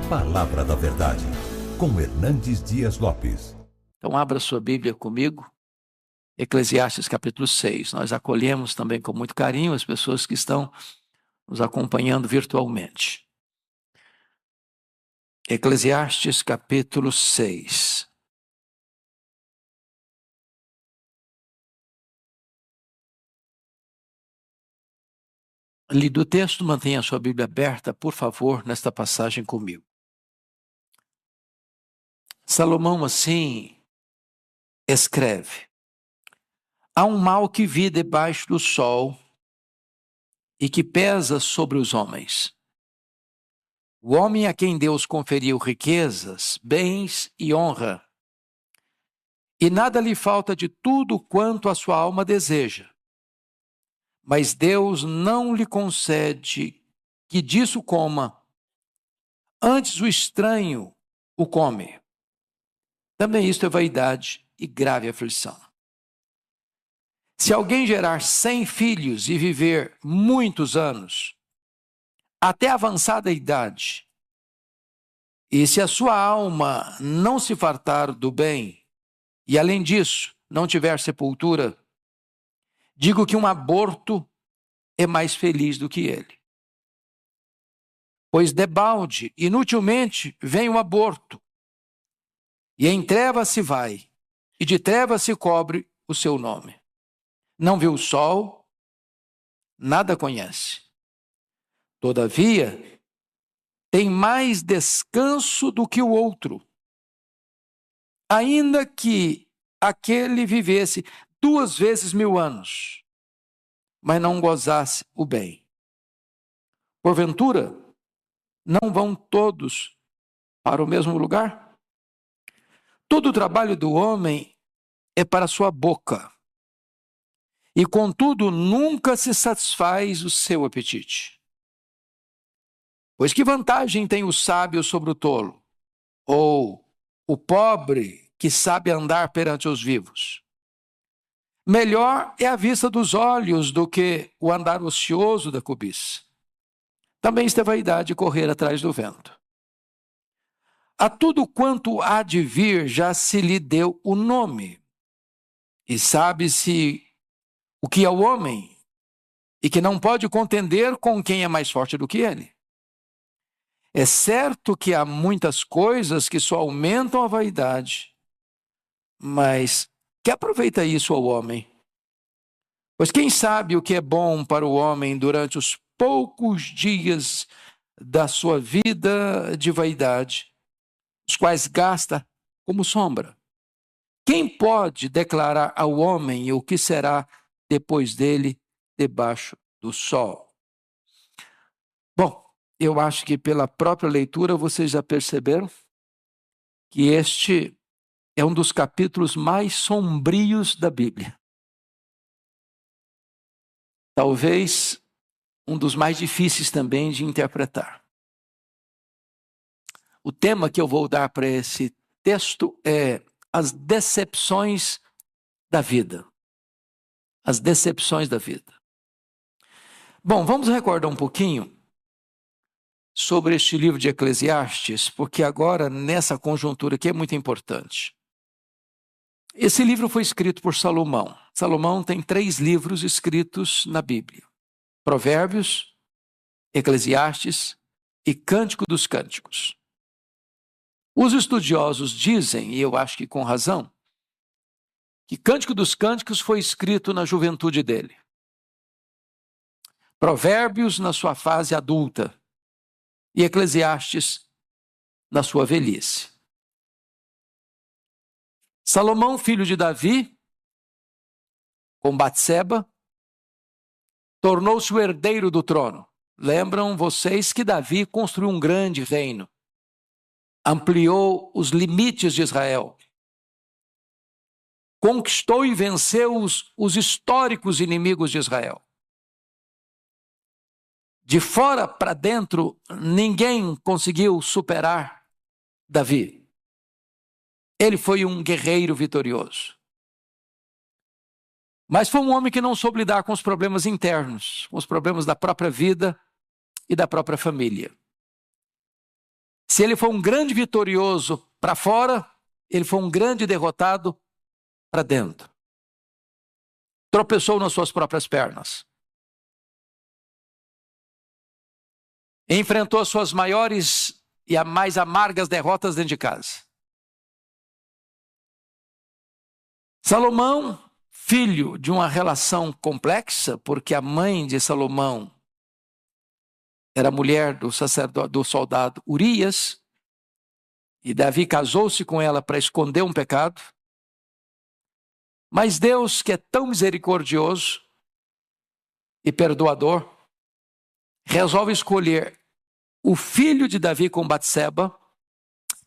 Palavra da Verdade, com Hernandes Dias Lopes. Então abra sua Bíblia comigo, Eclesiastes capítulo 6. Nós acolhemos também com muito carinho as pessoas que estão nos acompanhando virtualmente. Eclesiastes capítulo 6. Lido o texto, mantenha a sua Bíblia aberta, por favor, nesta passagem comigo. Salomão, assim, escreve: há um mal que vi debaixo do sol e que pesa sobre os homens. O homem a quem Deus conferiu riquezas, bens e honra, e nada lhe falta de tudo quanto a sua alma deseja. Mas Deus não lhe concede que disso coma, antes o estranho o come. Também isto é vaidade e grave aflição. Se alguém gerar 100 filhos e viver muitos anos, até avançada idade, e se a sua alma não se fartar do bem, e além disso não tiver sepultura, digo que um aborto é mais feliz do que ele. Pois debalde, inutilmente, vem o aborto, e em trevas se vai, e de trevas se cobre o seu nome. Não viu o sol, nada conhece. Todavia, tem mais descanso do que o outro. Ainda que aquele vivesse 2 vezes 1000 anos, mas não gozasse o bem. Porventura, não vão todos para o mesmo lugar? Todo o trabalho do homem é para sua boca, e contudo nunca se satisfaz o seu apetite. Pois que vantagem tem o sábio sobre o tolo? Ou o pobre que sabe andar perante os vivos? Melhor é a vista dos olhos do que o andar ocioso da cobiça. Também isto é vaidade, correr atrás do vento. A tudo quanto há de vir já se lhe deu o nome, e sabe-se o que é o homem, e que não pode contender com quem é mais forte do que ele. É certo que há muitas coisas que só aumentam a vaidade, mas que aproveita isso ao homem? Pois quem sabe o que é bom para o homem durante os poucos dias da sua vida de vaidade, os quais gasta como sombra? Quem pode declarar ao homem o que será depois dele debaixo do sol? Bom, eu acho que pela própria leitura vocês já perceberam que este é um dos capítulos mais sombrios da Bíblia. Talvez um dos mais difíceis também de interpretar. O tema que eu vou dar para esse texto é as decepções da vida. As decepções da vida. Bom, vamos recordar um pouquinho sobre este livro de Eclesiastes, porque agora, nessa conjuntura aqui, é muito importante. Esse livro foi escrito por Salomão. Salomão tem 3 livros escritos na Bíblia: Provérbios, Eclesiastes e Cântico dos Cânticos. Os estudiosos dizem, e eu acho que com razão, que Cântico dos Cânticos foi escrito na juventude dele. Provérbios na sua fase adulta e Eclesiastes na sua velhice. Salomão, filho de Davi, com Batseba, tornou-se o herdeiro do trono. Lembram vocês que Davi construiu um grande reino, ampliou os limites de Israel, conquistou e venceu os históricos inimigos de Israel. De fora para dentro, ninguém conseguiu superar Davi. Ele foi um guerreiro vitorioso. Mas foi um homem que não soube lidar com os problemas internos, com os problemas da própria vida e da própria família. Se ele foi um grande vitorioso para fora, ele foi um grande derrotado para dentro. Tropeçou nas suas próprias pernas. Enfrentou as suas maiores e as mais amargas derrotas dentro de casa. Salomão, filho de uma relação complexa, porque a mãe de Salomão era mulher do soldado Urias, e Davi casou-se com ela para esconder um pecado. Mas Deus, que é tão misericordioso e perdoador, resolve escolher o filho de Davi com Batseba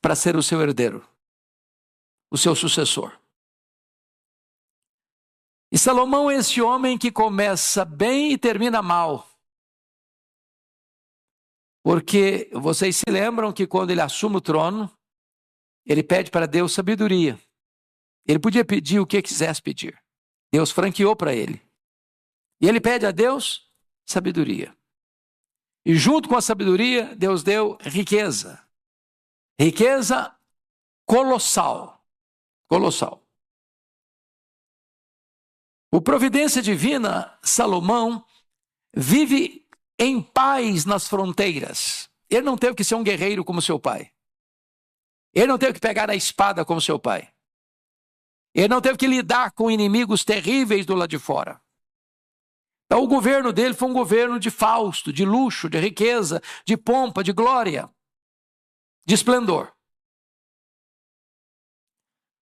para ser o seu herdeiro, o seu sucessor. E Salomão é esse homem que começa bem e termina mal. Porque vocês se lembram que quando ele assume o trono, ele pede para Deus sabedoria. Ele podia pedir o que quisesse pedir. Deus franqueou para ele. E ele pede a Deus sabedoria. E junto com a sabedoria, Deus deu riqueza. Riqueza colossal. Colossal. Por providência divina, Salomão vive em paz nas fronteiras. Ele não teve que ser um guerreiro como seu pai. Ele não teve que pegar a espada como seu pai. Ele não teve que lidar com inimigos terríveis do lado de fora. Então o governo dele foi um governo de fausto, de luxo, de riqueza, de pompa, de glória, de esplendor.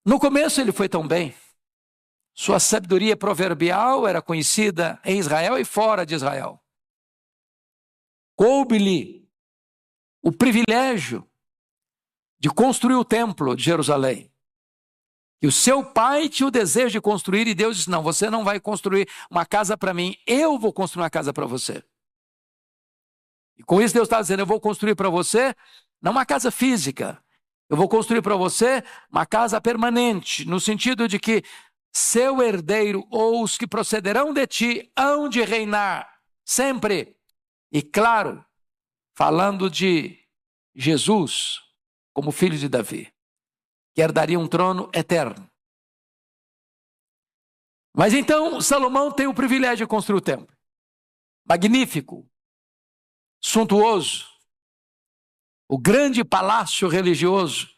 No começo ele foi tão bem. Sua sabedoria proverbial era conhecida em Israel e fora de Israel. Coube-lhe o privilégio de construir o templo de Jerusalém. E o seu pai tinha o desejo de construir, e Deus disse: não, você não vai construir uma casa para mim, eu vou construir uma casa para você. E com isso Deus está dizendo: eu vou construir para você, não uma casa física, eu vou construir para você uma casa permanente, no sentido de que seu herdeiro ou os que procederão de ti hão de reinar sempre. E claro, falando de Jesus como filho de Davi, que herdaria um trono eterno. Mas então Salomão tem o privilégio de construir o templo. Magnífico, suntuoso, o grande palácio religioso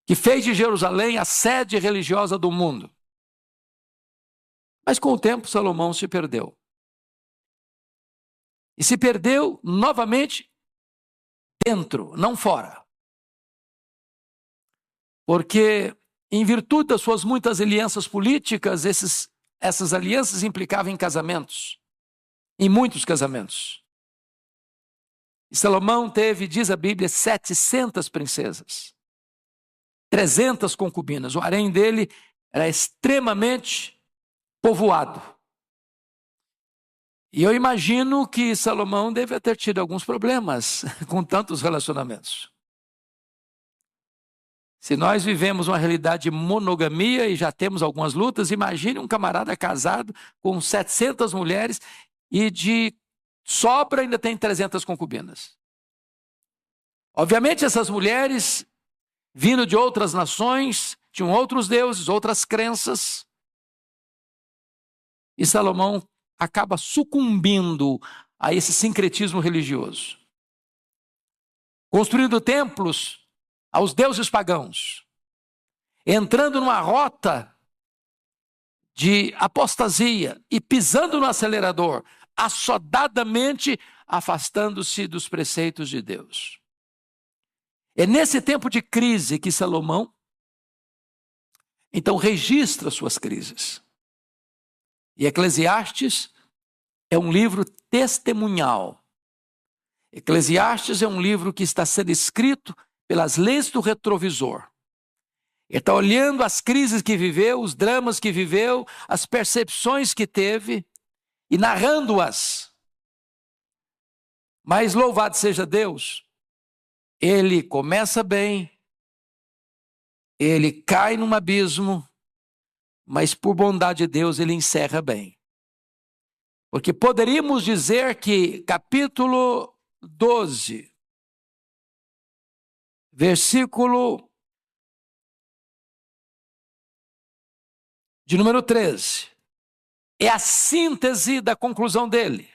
que fez de Jerusalém a sede religiosa do mundo. Mas com o tempo Salomão se perdeu. E se perdeu novamente dentro, não fora. Porque, em virtude das suas muitas alianças políticas, essas alianças implicavam em casamentos, em muitos casamentos. E Salomão teve, diz a Bíblia, 700 princesas, 300 concubinas. O harém dele era extremamente povoado. E eu imagino que Salomão deve ter tido alguns problemas com tantos relacionamentos. Se nós vivemos uma realidade de monogamia e já temos algumas lutas, imagine um camarada casado com 700 mulheres e de sobra ainda tem 300 concubinas. Obviamente essas mulheres, vindo de outras nações, tinham outros deuses, outras crenças. E Salomão acaba sucumbindo a esse sincretismo religioso, construindo templos aos deuses pagãos, entrando numa rota de apostasia e pisando no acelerador, assodadamente afastando-se dos preceitos de Deus. É nesse tempo de crise que Salomão, então, registra suas crises. E Eclesiastes é um livro testemunhal. Eclesiastes é um livro que está sendo escrito pelas lentes do retrovisor. Ele está olhando as crises que viveu, os dramas que viveu, as percepções que teve e narrando-as. Mas louvado seja Deus, ele começa bem, ele cai num abismo, mas por bondade de Deus ele encerra bem. Porque poderíamos dizer que capítulo 12 versículo de número 13. É a síntese da conclusão dele.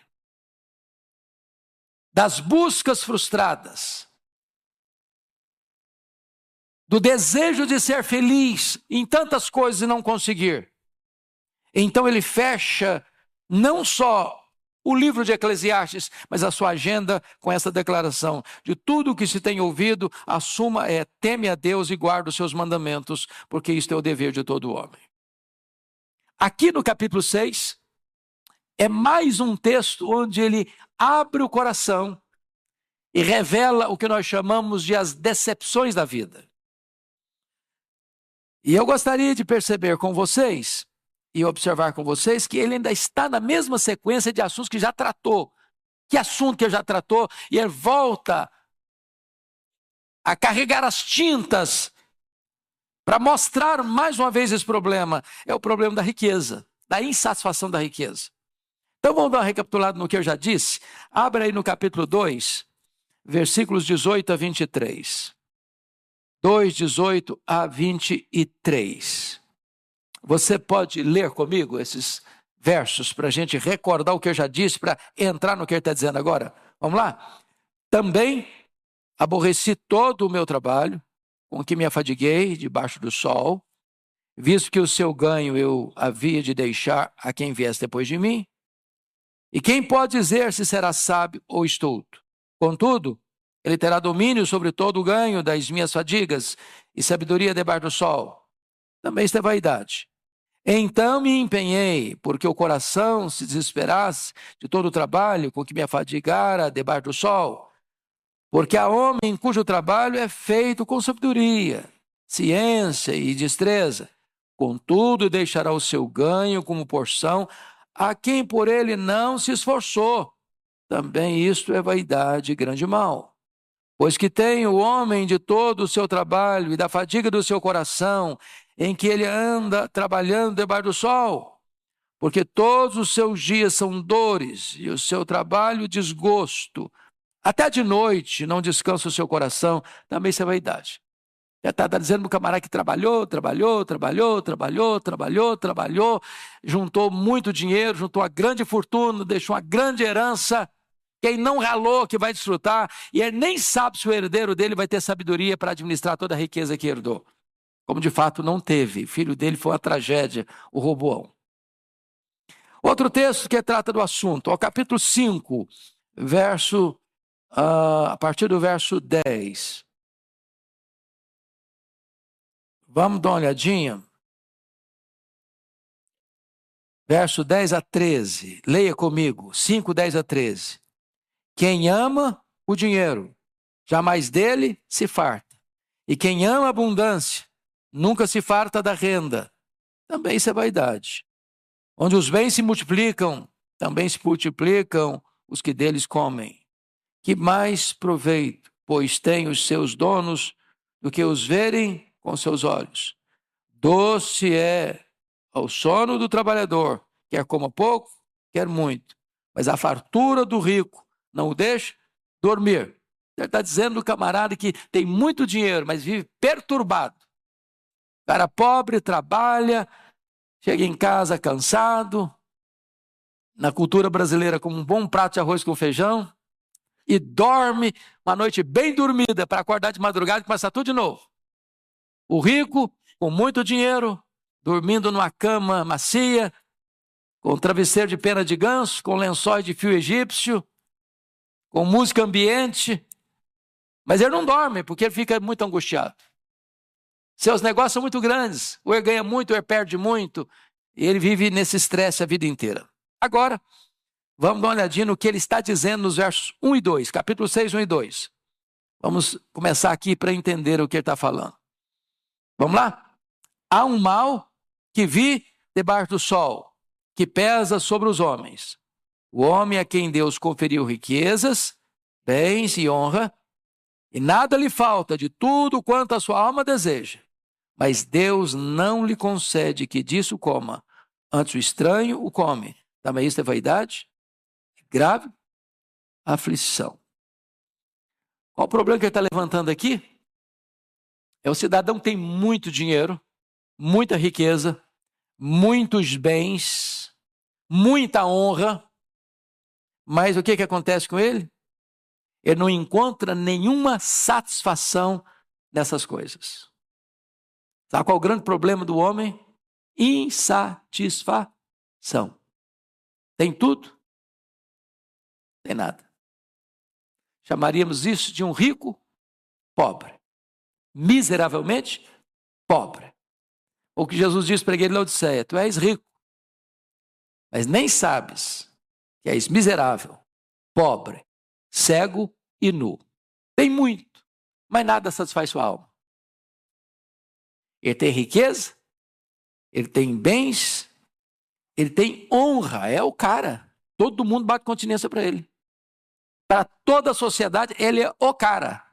Das buscas frustradas. Do desejo de ser feliz em tantas coisas e não conseguir. Então ele fecha não só o livro de Eclesiastes, mas a sua agenda com essa declaração: de tudo o que se tem ouvido, a suma é: teme a Deus e guarda os seus mandamentos, porque isto é o dever de todo homem. Aqui no capítulo 6, é mais um texto onde ele abre o coração e revela o que nós chamamos de as decepções da vida. E eu gostaria de perceber com vocês e observar com vocês que ele ainda está na mesma sequência de assuntos que já tratou. Que assunto que ele já tratou? E ele volta a carregar as tintas para mostrar mais uma vez esse problema. É o problema da riqueza, da insatisfação da riqueza. Então vamos dar uma recapitulada no que eu já disse. Abra aí no capítulo 2, versículos 18 a 23. 2, 18 a 23. Você pode ler comigo esses versos para a gente recordar o que eu já disse, para entrar no que ele está dizendo agora? Vamos lá? Também aborreci todo o meu trabalho, com que me afadiguei debaixo do sol, visto que o seu ganho eu havia de deixar a quem viesse depois de mim. E quem pode dizer se será sábio ou estulto? Contudo, ele terá domínio sobre todo o ganho das minhas fadigas e sabedoria debaixo do sol. Também isto é vaidade. Então me empenhei, porque o coração se desesperasse de todo o trabalho com que me afadigara debaixo do sol. Porque há homem cujo trabalho é feito com sabedoria, ciência e destreza. Contudo, deixará o seu ganho como porção a quem por ele não se esforçou. Também isto é vaidade e grande mal. Pois que tem o homem de todo o seu trabalho e da fadiga do seu coração, em que ele anda trabalhando debaixo do sol, porque todos os seus dias são dores e o seu trabalho desgosto. Até de noite não descansa o seu coração, também isso é vaidade. Já está dizendo para o camarada que trabalhou, juntou muito dinheiro, juntou uma grande fortuna, deixou uma grande herança. Quem não ralou que vai desfrutar, e ele nem sabe se o herdeiro dele vai ter sabedoria para administrar toda a riqueza que herdou. Como de fato não teve. O filho dele foi uma tragédia, o Roboão. Outro texto que trata do assunto, ao capítulo 5, a partir do verso 10. Vamos dar uma olhadinha. Verso 10 a 13. Leia comigo. 5, 10 a 13. Quem ama o dinheiro, jamais dele se farta. E quem ama a abundância, nunca se farta da renda. Também isso é vaidade. Onde os bens se multiplicam, também se multiplicam os que deles comem. Que mais proveito, pois tem os seus donos, do que os verem com seus olhos. Doce é ao sono do trabalhador, quer coma pouco, quer muito. Mas a fartura do rico não o deixa dormir. Ele está dizendo do camarada que tem muito dinheiro, mas vive perturbado. O cara pobre, trabalha, chega em casa cansado, na cultura brasileira como um bom prato de arroz com feijão, e dorme uma noite bem dormida para acordar de madrugada e começar tudo de novo. O rico, com muito dinheiro, dormindo numa cama macia, com travesseiro de pena de ganso, com lençóis de fio egípcio, com música ambiente, mas ele não dorme porque ele fica muito angustiado. Seus negócios são muito grandes, ou ele ganha muito, ou ele perde muito, e ele vive nesse estresse a vida inteira. Agora, vamos dar uma olhadinha no que ele está dizendo nos versos 1 e 2, capítulo 6, 1 e 2. Vamos começar aqui para entender o que ele está falando. Vamos lá? Há um mal que vi debaixo do sol, que pesa sobre os homens. O homem a quem Deus conferiu riquezas, bens e honra, e nada lhe falta de tudo quanto a sua alma deseja. Mas Deus não lhe concede que disso coma. Antes o estranho o come. Também isso é vaidade? Grave aflição. Qual o problema que ele está levantando aqui? É o cidadão que tem muito dinheiro, muita riqueza, muitos bens, muita honra, mas o que acontece com ele? Ele não encontra nenhuma satisfação nessas coisas. Sabe qual é o grande problema do homem? Insatisfação. Tem tudo, tem nada. Chamaríamos isso de um rico pobre. Miseravelmente pobre. O que Jesus disse para a igreja de Laodiceia: tu és rico, mas nem sabes que és miserável, pobre, cego e nu. Tem muito, mas nada satisfaz sua alma. Ele tem riqueza, ele tem bens, ele tem honra, é o cara. Todo mundo bate continência para ele. Para toda a sociedade, ele é o cara.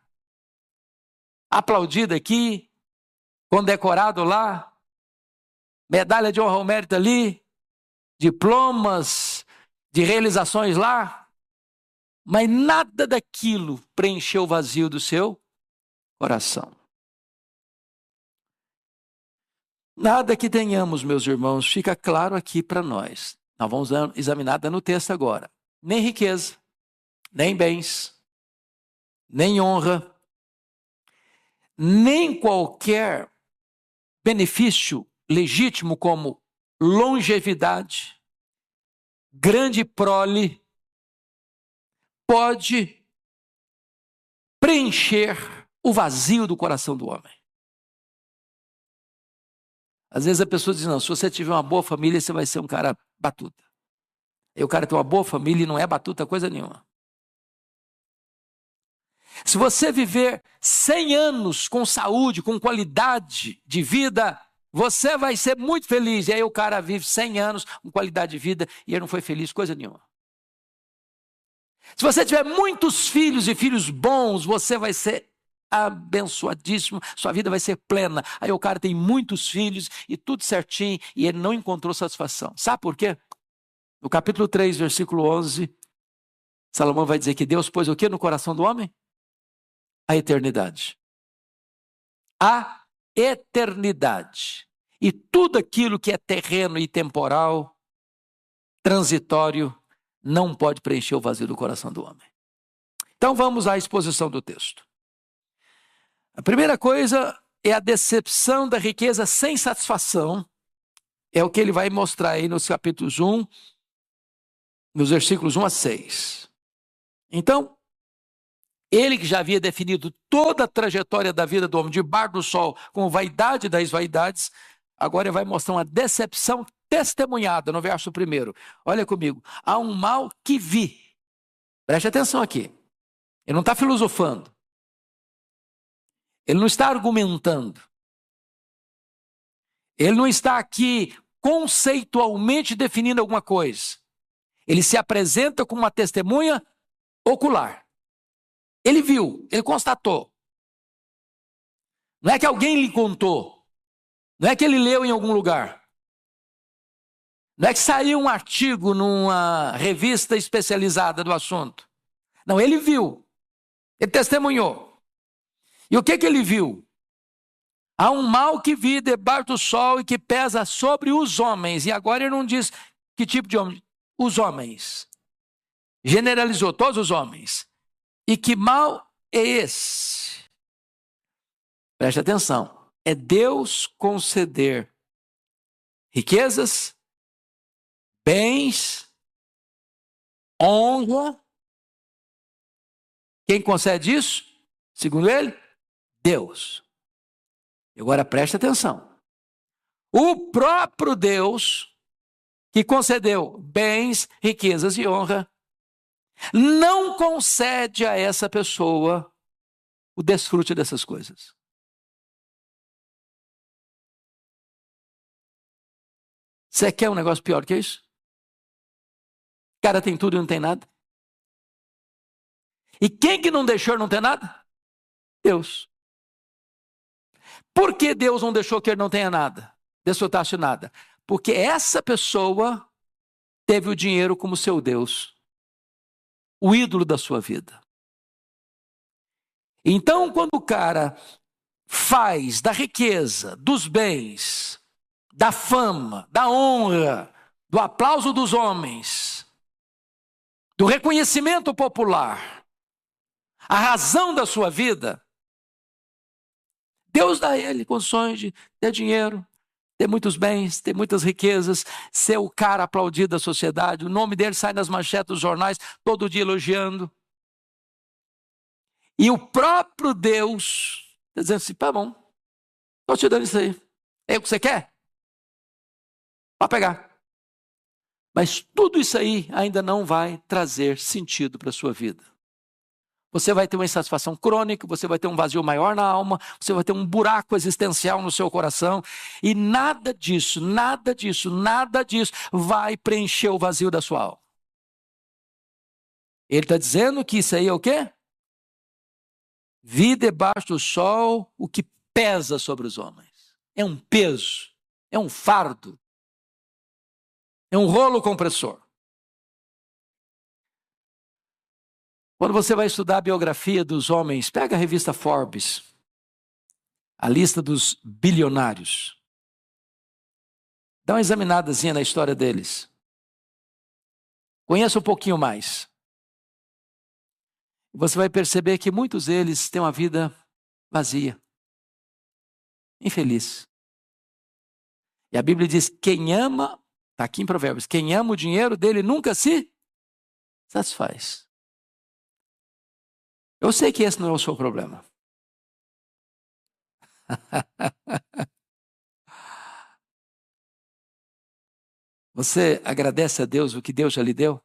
Aplaudido aqui, condecorado lá, medalha de honra ao mérito ali, diplomas de realizações lá, mas nada daquilo preencheu o vazio do seu coração. Nada que tenhamos, meus irmãos, fica claro aqui para nós. Nós vamos examinar no texto agora. Nem riqueza, nem bens, nem honra, nem qualquer benefício legítimo como longevidade, grande prole, pode preencher o vazio do coração do homem. Às vezes a pessoa diz: não, se você tiver uma boa família, você vai ser um cara batuta. E o cara tem uma boa família e não é batuta coisa nenhuma. Se você viver 100 anos com saúde, com qualidade de vida, você vai ser muito feliz. E aí o cara vive 100 anos com qualidade de vida e ele não foi feliz coisa nenhuma. Se você tiver muitos filhos e filhos bons, você vai ser abençoadíssimo, sua vida vai ser plena. Aí o cara tem muitos filhos e tudo certinho e ele não encontrou satisfação. Sabe por quê? No capítulo 3, versículo 11, Salomão vai dizer que Deus pôs o que no coração do homem? A eternidade. A eternidade. E tudo aquilo que é terreno e temporal, transitório, não pode preencher o vazio do coração do homem. Então vamos à exposição do texto. A primeira coisa é a decepção da riqueza sem satisfação. É o que ele vai mostrar aí nos capítulos 1, nos versículos 1 a 6. Então, ele que já havia definido toda a trajetória da vida do homem debaixo do sol com vaidade das vaidades, agora ele vai mostrar uma decepção testemunhada no verso 1. Olha comigo. Há um mal que vi. Preste atenção aqui. Ele não está filosofando. Ele não está argumentando. Ele não está aqui conceitualmente definindo alguma coisa. Ele se apresenta como uma testemunha ocular. Ele viu, ele constatou. Não é que alguém lhe contou. Não é que ele leu em algum lugar. Não é que saiu um artigo numa revista especializada do assunto. Não, ele viu. Ele testemunhou. E o que ele viu? Há um mal que vi debaixo do sol e que pesa sobre os homens. E agora ele não diz que tipo de homem. Os homens. Generalizou todos os homens. E que mal é esse? Preste atenção. É Deus conceder riquezas, bens, honra. Quem concede isso? Segundo ele, Deus. Agora preste atenção. O próprio Deus que concedeu bens, riquezas e honra não concede a essa pessoa o desfrute dessas coisas. Você quer um negócio pior que isso? O cara tem tudo e não tem nada. E quem que não deixou não ter nada? Deus. Por que Deus não deixou que ele não tenha nada? Desfrutasse nada? Porque essa pessoa teve o dinheiro como seu Deus. O ídolo da sua vida. Então, quando o cara faz da riqueza, dos bens, da fama, da honra, do aplauso dos homens, do reconhecimento popular, a razão da sua vida, Deus dá a ele condições de ter dinheiro, ter muitos bens, ter muitas riquezas, ser o cara aplaudido da sociedade, o nome dele sai nas manchetes dos jornais, todo dia elogiando. E o próprio Deus está dizendo assim, tá bom, estou te dando isso aí. É o que você quer? Pode pegar. Mas tudo isso aí ainda não vai trazer sentido para a sua vida. Você vai ter uma insatisfação crônica, você vai ter um vazio maior na alma, você vai ter um buraco existencial no seu coração, e nada disso vai preencher o vazio da sua alma. Ele está dizendo que isso aí é o quê? Vi debaixo do sol o que pesa sobre os homens. É um peso, é um fardo, é um rolo compressor. Quando você vai estudar a biografia dos homens, pega a revista Forbes, a lista dos bilionários. Dá uma examinadazinha na história deles. Conheça um pouquinho mais. Você vai perceber que muitos deles têm uma vida vazia, infeliz. E a Bíblia diz, quem ama, está aqui em Provérbios, quem ama o dinheiro dele nunca se satisfaz. Eu sei que esse não é o seu problema. Você agradece a Deus o que Deus já lhe deu?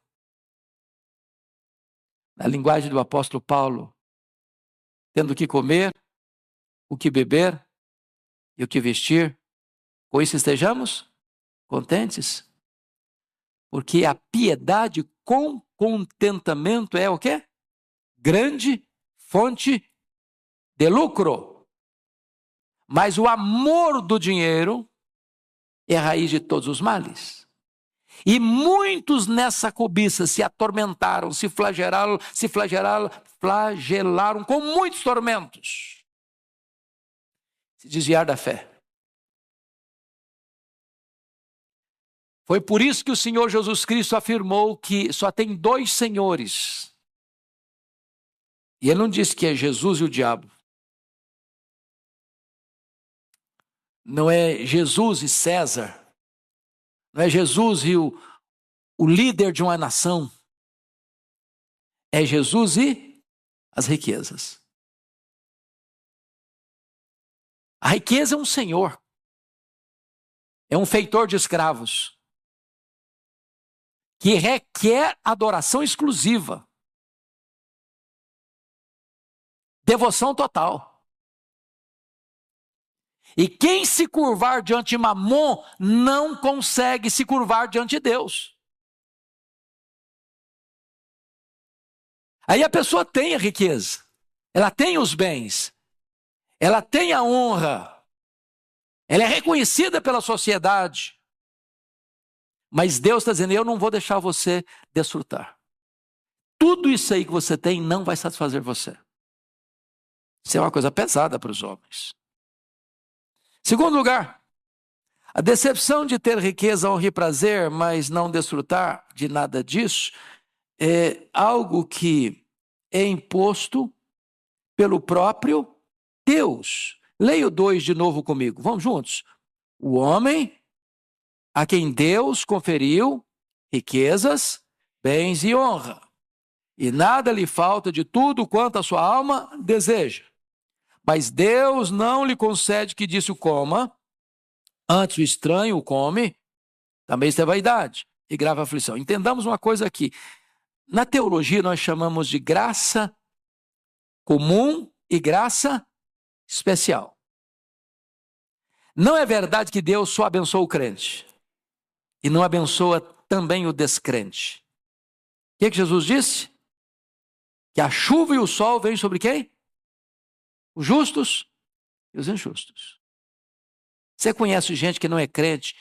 Na linguagem do apóstolo Paulo, tendo o que comer, o que beber e o que vestir, com isso estejamos contentes? Porque a piedade com contentamento é o quê? Grande fonte de lucro. Mas o amor do dinheiro é a raiz de todos os males. E muitos nessa cobiça se atormentaram, se flagelaram com muitos tormentos. Se desviar da fé. Foi por isso que o Senhor Jesus Cristo afirmou que só tem dois senhores. E ele não disse que é Jesus e o diabo. Não é Jesus e César. Não é Jesus e o líder de uma nação. É Jesus e as riquezas. A riqueza é um senhor. É um feitor de escravos. Que requer adoração exclusiva. Devoção total. E quem se curvar diante de Mamon não consegue se curvar diante de Deus. Aí a pessoa tem a riqueza, ela tem os bens, ela tem a honra, ela é reconhecida pela sociedade. Mas Deus está dizendo, eu não vou deixar você desfrutar. Tudo isso aí que você tem não vai satisfazer você. Isso é uma coisa pesada para os homens. Segundo lugar, a decepção de ter riqueza, honra e prazer, mas não desfrutar de nada disso, é algo que é imposto pelo próprio Deus. Leia o 2 de novo comigo, vamos juntos. O homem a quem Deus conferiu riquezas, bens e honra, e nada lhe falta de tudo quanto a sua alma deseja. Mas Deus não lhe concede que disso coma, antes o estranho o come, também isso é vaidade e grave aflição. Entendamos uma coisa aqui. Na teologia nós chamamos de graça comum e graça especial. Não é verdade que Deus só abençoa o crente e não abençoa também o descrente. O que Jesus disse? Que a chuva e o sol vêm sobre quem? Os justos e os injustos. Você conhece gente que não é crente,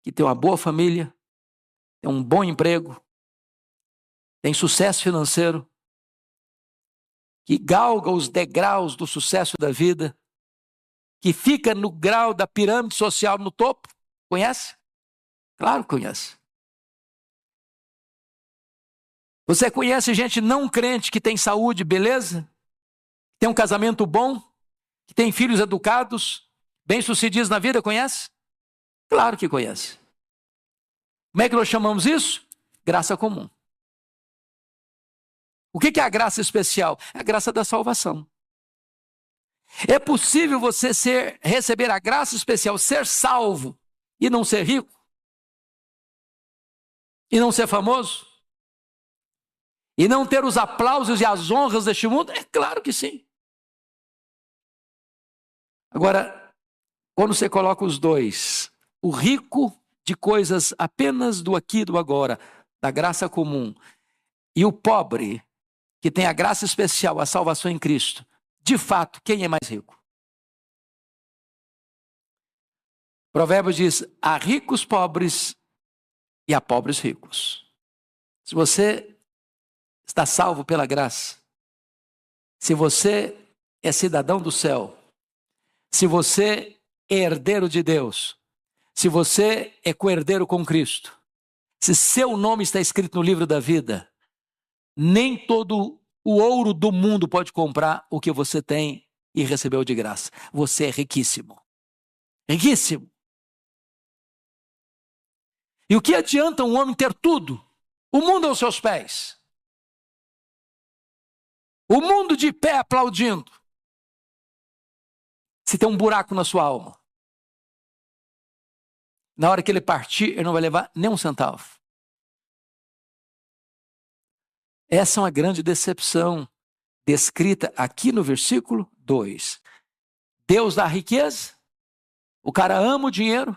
que tem uma boa família, tem um bom emprego, tem sucesso financeiro, que galga os degraus do sucesso da vida, que fica no grau da pirâmide social no topo? Conhece? Claro que conhece. Você conhece gente não crente que tem saúde, beleza? Tem um casamento bom? Que tem filhos educados, bem-sucedidos na vida? Conhece? Claro que conhece. Como é que nós chamamos isso? Graça comum. O que é a graça especial? É a graça da salvação. É possível você receber a graça especial, ser salvo e não ser rico? E não ser famoso? E não ter os aplausos e as honras deste mundo? É claro que sim. Agora, quando você coloca os dois, o rico de coisas apenas do aqui e do agora, da graça comum, e o pobre, que tem a graça especial, a salvação em Cristo, de fato, quem é mais rico? Provérbios diz, há ricos pobres e há pobres ricos. Se você está salvo pela graça, se você é cidadão do céu, se você é herdeiro de Deus, se você é co-herdeiro com Cristo, se seu nome está escrito no livro da vida, nem todo o ouro do mundo pode comprar o que você tem e recebeu de graça. Você é riquíssimo. Riquíssimo. E o que adianta um homem ter tudo? O mundo aos seus pés. O mundo de pé aplaudindo. Se tem um buraco na sua alma. Na hora que ele partir, ele não vai levar nem um centavo. Essa é uma grande decepção descrita aqui no versículo 2. Deus dá riqueza, o cara ama o dinheiro,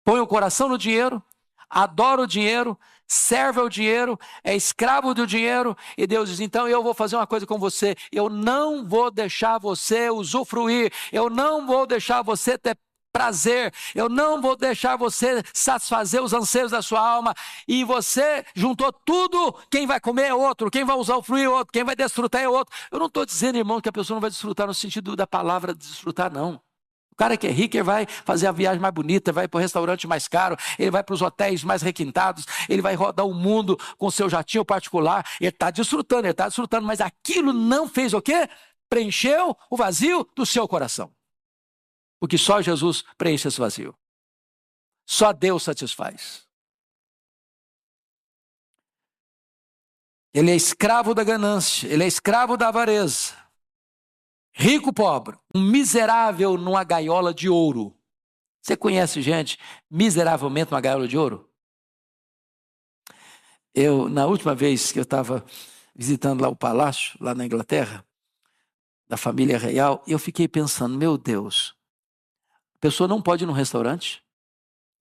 põe o coração no dinheiro, adora o dinheiro, serve ao dinheiro, é escravo do dinheiro, e Deus diz, então eu vou fazer uma coisa com você, eu não vou deixar você usufruir, eu não vou deixar você ter prazer, eu não vou deixar você satisfazer os anseios da sua alma, e você juntou tudo, quem vai comer é outro, quem vai usufruir é outro, quem vai desfrutar é outro. Eu não estou dizendo, irmão, que a pessoa não vai desfrutar no sentido da palavra desfrutar, não. O cara que é rico, ele vai fazer a viagem mais bonita, vai para o restaurante mais caro, ele vai para os hotéis mais requintados, ele vai rodar o mundo com seu jatinho particular, ele está desfrutando, mas aquilo não fez o quê? Preencheu o vazio do seu coração. Porque só Jesus preenche esse vazio. Só Deus satisfaz. Ele é escravo da ganância, ele é escravo da avareza. Rico, pobre, um miserável numa gaiola de ouro. Você conhece gente miseravelmente numa gaiola de ouro? Na última vez que eu estava visitando lá o palácio, lá na Inglaterra, da família real, eu fiquei pensando, meu Deus, a pessoa não pode ir num restaurante,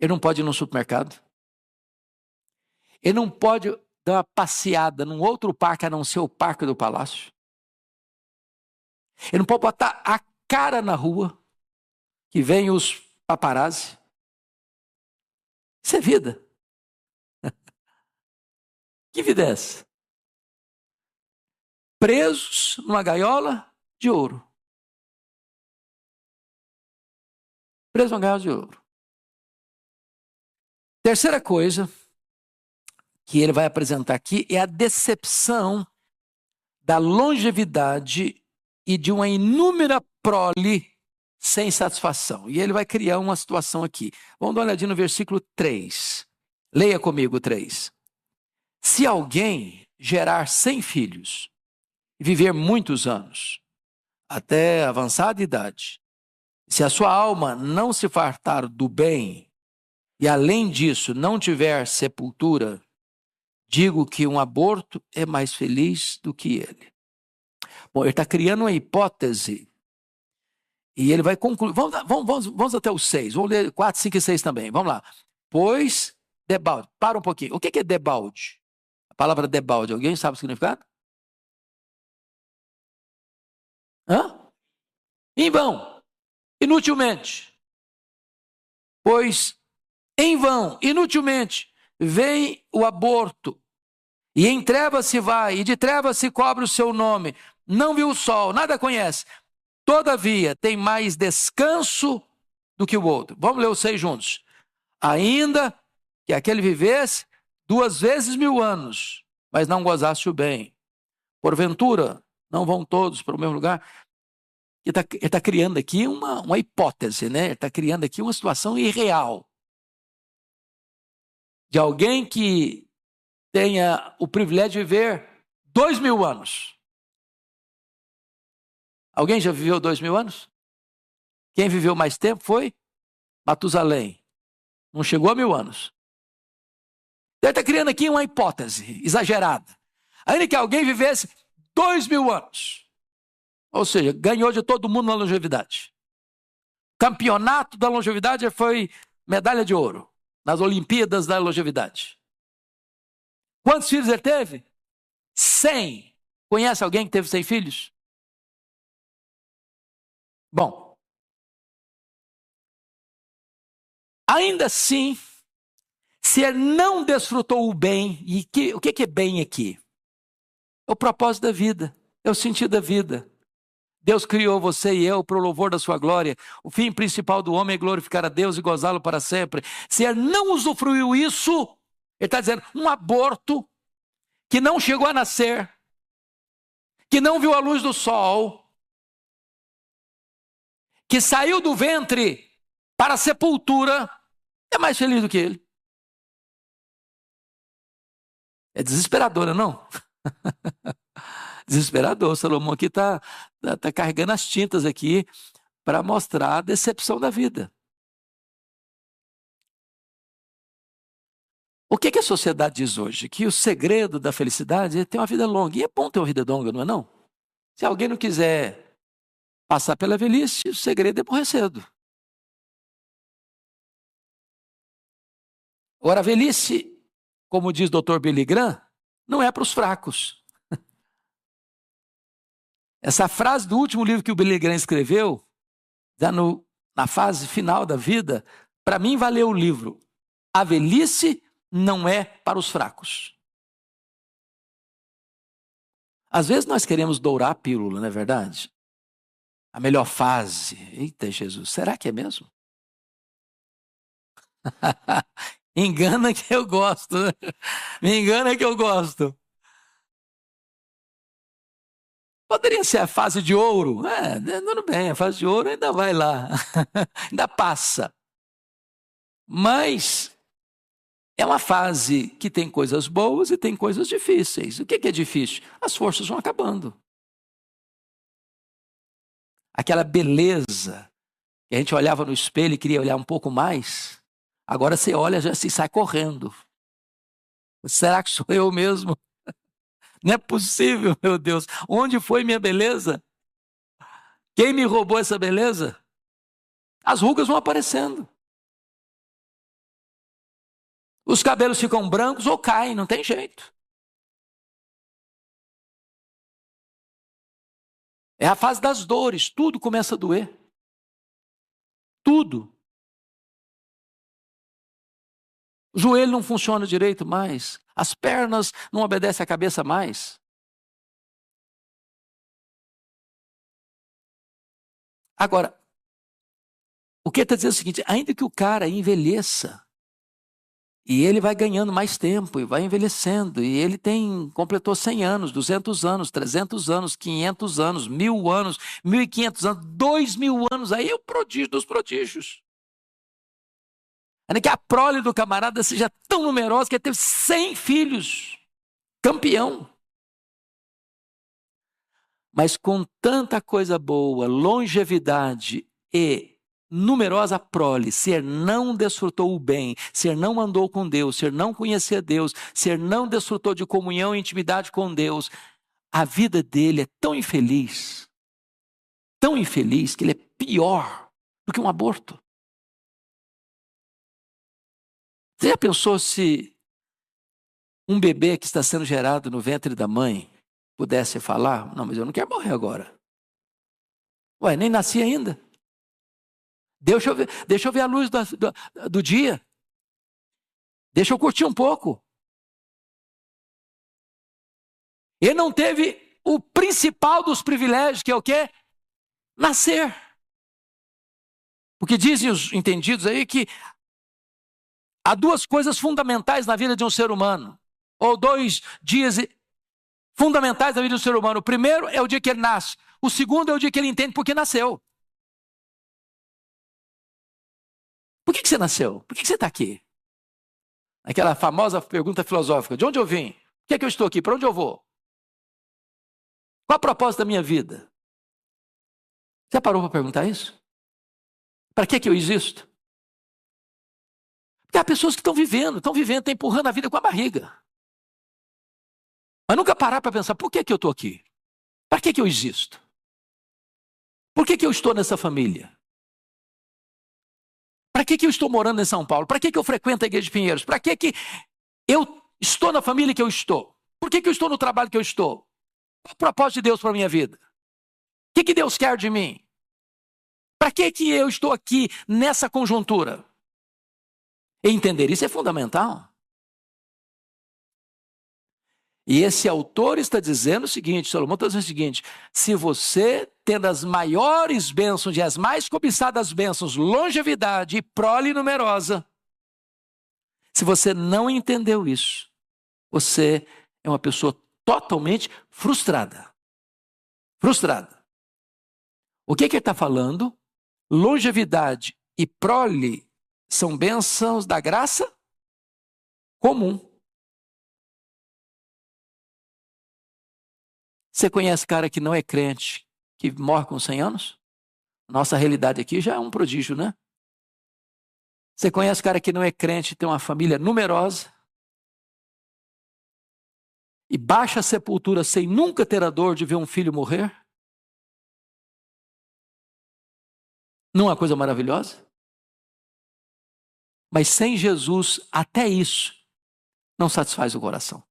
ele não pode ir num supermercado, ele não pode dar uma passeada num outro parque a não ser o parque do palácio. Ele não pode botar a cara na rua, que vem os paparazzi. Isso é vida. Que vida é essa? Presos numa gaiola de ouro. Presos numa gaiola de ouro. Terceira coisa que ele vai apresentar aqui é a decepção da longevidade e de uma inúmera prole sem satisfação. E ele vai criar uma situação aqui. Vamos dar uma olhadinha no versículo 3. Leia comigo 3. Se alguém gerar 100 filhos e viver muitos anos, até avançada idade, se a sua alma não se fartar do bem e além disso não tiver sepultura, digo que um aborto é mais feliz do que ele. Bom, ele está criando uma hipótese e ele vai concluir. Vamos até os 6. Vamos ler 4, 5 e 6 também. Vamos lá. Pois, debalde. Para um pouquinho. O que é debalde? A palavra debalde, alguém sabe o significado? Em vão. Inutilmente. Pois, em vão, inutilmente, vem o aborto. E em trevas se vai, e de trevas se cobre o seu nome. Não viu o sol, nada conhece. Todavia, tem mais descanso do que o outro. Vamos ler os 6 juntos. Ainda que aquele vivesse 2 vezes 1000 anos, mas não gozasse o bem. Porventura, não vão todos para o mesmo lugar? Ele tá criando aqui uma hipótese, né? Ele está criando aqui uma situação irreal. De alguém que tenha o privilégio de viver 2000 anos. Alguém já viveu 2000 anos? Quem viveu mais tempo foi Matusalém. Não chegou a 1000 anos. Ele está criando aqui uma hipótese exagerada. Ainda que alguém vivesse 2000 anos. Ou seja, ganhou de todo mundo na longevidade. Campeonato da longevidade foi medalha de ouro. Nas Olimpíadas da longevidade. Quantos filhos ele teve? 100. Conhece alguém que teve 100 filhos? Bom. Ainda assim, se ele não desfrutou o bem, e o que é bem aqui? É o propósito da vida, é o sentido da vida. Deus criou você e eu para o louvor da sua glória. O fim principal do homem é glorificar a Deus e gozá-lo para sempre. Se ele não usufruiu isso, ele está dizendo, um aborto que não chegou a nascer, que não viu a luz do sol, que saiu do ventre para a sepultura, é mais feliz do que ele. É desesperadora, não? Desesperador. Salomão aqui está carregando as tintas aqui para mostrar a decepção da vida. O que a sociedade diz hoje? Que o segredo da felicidade é ter uma vida longa. E é bom ter uma vida longa, não é não? Se alguém não quiser passar pela velhice, o segredo é morrer cedo. Agora, a velhice, como diz o Dr. Billy Graham, não é para os fracos. Essa frase do último livro que o Billy Graham escreveu, já na fase final da vida, para mim valeu o livro. A velhice não é para os fracos. Às vezes nós queremos dourar a pílula, não é verdade? A melhor fase. Eita, Jesus, será que é mesmo? Engana que eu gosto. Né? Me engana que eu gosto. Poderia ser a fase de ouro. Tudo bem, a fase de ouro ainda vai lá. Ainda passa. Mas é uma fase que tem coisas boas e tem coisas difíceis. O que é difícil? As forças vão acabando. Aquela beleza que a gente olhava no espelho e queria olhar um pouco mais, agora você olha e já se sai correndo. Será que sou eu mesmo? Não é possível, meu Deus. Onde foi minha beleza? Quem me roubou essa beleza? As rugas vão aparecendo. Os cabelos ficam brancos ou caem, não tem jeito. É a fase das dores, tudo começa a doer. Tudo. O joelho não funciona direito mais. As pernas não obedecem à cabeça mais. Agora, o que está dizendo é o seguinte, ainda que o cara envelheça, e ele vai ganhando mais tempo, e vai envelhecendo, e ele completou 100 anos, 200 anos, 300 anos, 500 anos, 1000 anos, 1500 anos, 2000 anos, aí é o prodígio dos prodígios. Ainda que a prole do camarada seja tão numerosa que ele teve 100 filhos, campeão. Mas com tanta coisa boa, longevidade e numerosa prole, se ele não desfrutou o bem, se ele não andou com Deus, se ele não conhecia Deus, se ele não desfrutou de comunhão e intimidade com Deus, a vida dele é tão infeliz que ele é pior do que um aborto. Você já pensou se um bebê que está sendo gerado no ventre da mãe pudesse falar, não, mas eu não quero morrer agora. Ué, nem nasci ainda. Deixa eu ver a luz do dia. Deixa eu curtir um pouco. Ele não teve o principal dos privilégios, que é o quê? Nascer. Porque dizem os entendidos aí que há duas coisas fundamentais na vida de um ser humano, ou 2 dias fundamentais na vida de um ser humano. O primeiro é o dia que ele nasce. O segundo é o dia que ele entende por que nasceu. Por que você nasceu? Por que você está aqui? Aquela famosa pergunta filosófica: de onde eu vim? Por que eu estou aqui? Para onde eu vou? Qual a propósito da minha vida? Já parou para perguntar isso? Para que eu existo? Porque há pessoas que estão vivendo, estão empurrando a vida com a barriga. Mas nunca parar para pensar: por que eu estou aqui? Para que eu existo? Por que eu estou nessa família? Para que eu estou morando em São Paulo? Para que eu frequento a Igreja de Pinheiros? Para que eu estou na família que eu estou? Por que eu estou no trabalho que eu estou? Qual o propósito de Deus para a minha vida? O que Deus quer de mim? Para que eu estou aqui nessa conjuntura? Entender isso é fundamental. E esse autor está dizendo o seguinte, Salomão está dizendo o seguinte: se você, tendo as maiores bênçãos e as mais cobiçadas bênçãos, longevidade e prole numerosa, se você não entendeu isso, você é uma pessoa totalmente frustrada. Frustrada. O que ele está falando? Longevidade e prole são bênçãos da graça comum. Você conhece cara que não é crente, que morre com 100 anos? Nossa realidade aqui já é um prodígio, né? Você conhece cara que não é crente, tem uma família numerosa, e baixa a sepultura sem nunca ter a dor de ver um filho morrer? Não é uma coisa maravilhosa? Mas sem Jesus, até isso não satisfaz o coração.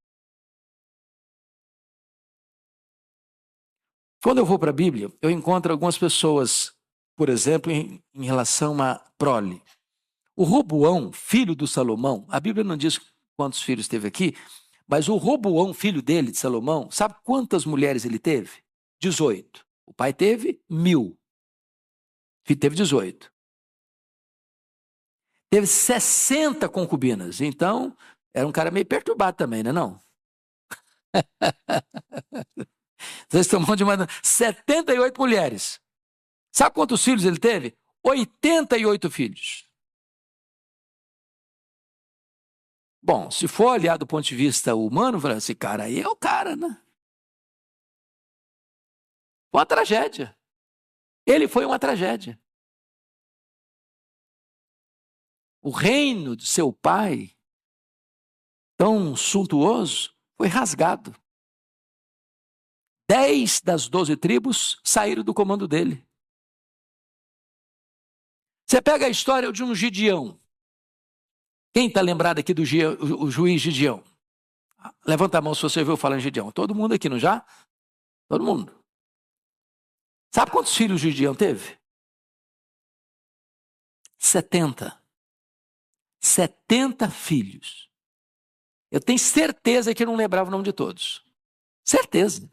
Quando eu vou para a Bíblia, eu encontro algumas pessoas, por exemplo, em relação a prole. O Roboão, filho do Salomão, a Bíblia não diz quantos filhos teve aqui, mas o Roboão, filho dele, de Salomão, sabe quantas mulheres ele teve? 18. O pai teve 1000. O filho teve 18. Teve 60 concubinas. Então, era um cara meio perturbado também, né, não? Vocês estão falando de 78 mulheres. Sabe quantos filhos ele teve? 88 filhos. Bom, se for olhar do ponto de vista humano, esse cara aí é o cara, né? Foi uma tragédia. Ele foi uma tragédia. O reino de seu pai, tão suntuoso, foi rasgado. 10 das 12 tribos saíram do comando dele. Você pega a história de um Gideão. Quem está lembrado aqui do o juiz Gideão? Levanta a mão se você ouviu falar em Gideão. Todo mundo aqui, não já? Todo mundo. Sabe quantos filhos Gideão teve? 70. 70 filhos. Eu tenho certeza que não lembrava o nome de todos. Certeza.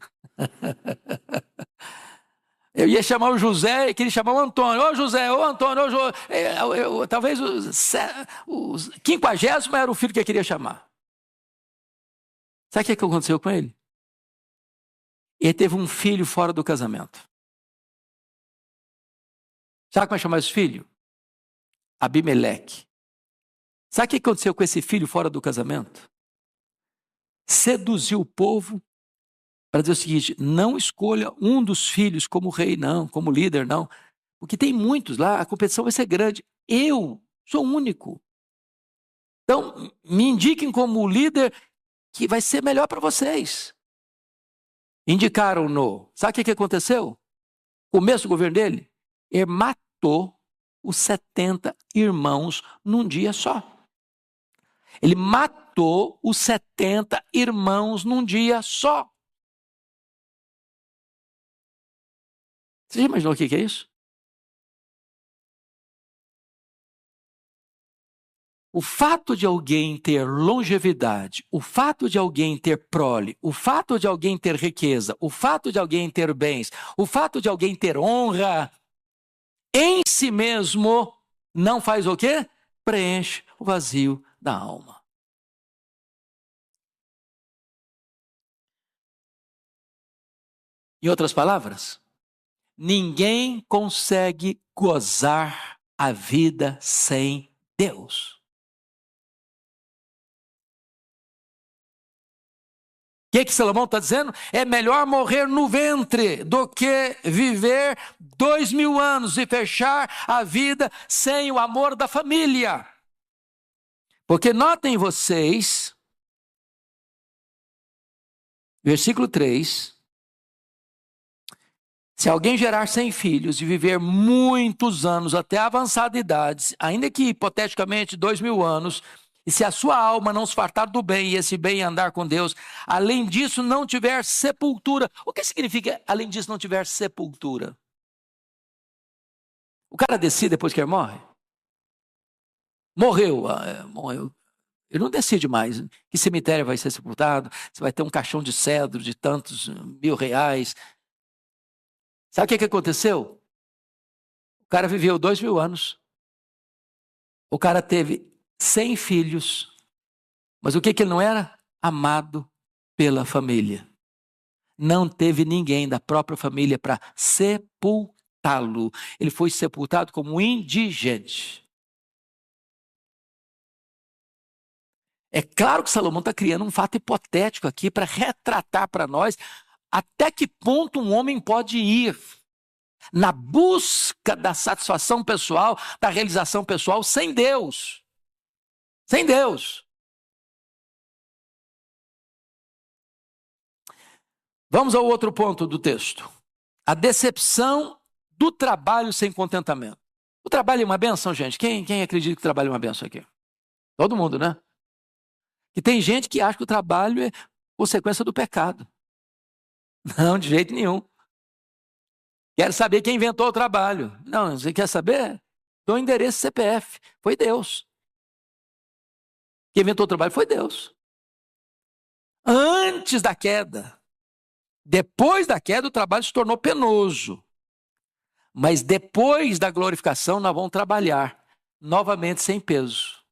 Eu ia chamar o José e queria chamar o Antônio. Ô José, ô Antônio, talvez o 50º era o filho que eu queria chamar. Sabe o que aconteceu com ele? Ele teve um filho fora do casamento. Sabe como é chamar esse filho? Abimeleque. Sabe o que aconteceu com esse filho fora do casamento? Seduziu o povo para dizer o seguinte: não escolha um dos filhos como rei, não, como líder, não. Porque tem muitos lá, a competição vai ser grande. Eu sou único. Então, me indiquem como líder que vai ser melhor para vocês. Indicaram-no. Sabe o que aconteceu? Começo do governo dele, ele matou os 70 irmãos num dia só. Ele matou os 70 irmãos num dia só. Você já imaginou o que é isso? O fato de alguém ter longevidade, o fato de alguém ter prole, o fato de alguém ter riqueza, o fato de alguém ter bens, o fato de alguém ter honra, em si mesmo, não faz o quê? Preenche o vazio da alma. Em outras palavras, ninguém consegue gozar a vida sem Deus. O que Salomão está dizendo? É melhor morrer no ventre do que viver 2000 anos e fechar a vida sem o amor da família. Porque notem vocês, versículo 3, se alguém gerar 100 filhos e viver muitos anos até avançada idade, ainda que hipoteticamente 2000 anos, e se a sua alma não se fartar do bem e esse bem andar com Deus, além disso não tiver sepultura. O que significa além disso não tiver sepultura? O cara decide depois que ele morre? Morreu. Ele não decide mais que cemitério vai ser sepultado, se vai ter um caixão de cedro de tantos R$ 1.000. Sabe o que aconteceu? O cara viveu 2000 anos. O cara teve 100 filhos. Mas o que ele não era? Amado pela família. Não teve ninguém da própria família para sepultá-lo. Ele foi sepultado como indigente. É claro que Salomão está criando um fato hipotético aqui para retratar para nós até que ponto um homem pode ir na busca da satisfação pessoal, da realização pessoal sem Deus. Sem Deus. Vamos ao outro ponto do texto. A decepção do trabalho sem contentamento. O trabalho é uma bênção, gente? Quem acredita que o trabalho é uma bênção aqui? Todo mundo, né? E tem gente que acha que o trabalho é consequência do pecado. Não, de jeito nenhum. Quero saber quem inventou o trabalho. Não, você quer saber? Dou o endereço CPF. Foi Deus. Quem inventou o trabalho foi Deus. Antes da queda. Depois da queda, o trabalho se tornou penoso. Mas depois da glorificação, nós vamos trabalhar novamente sem peso.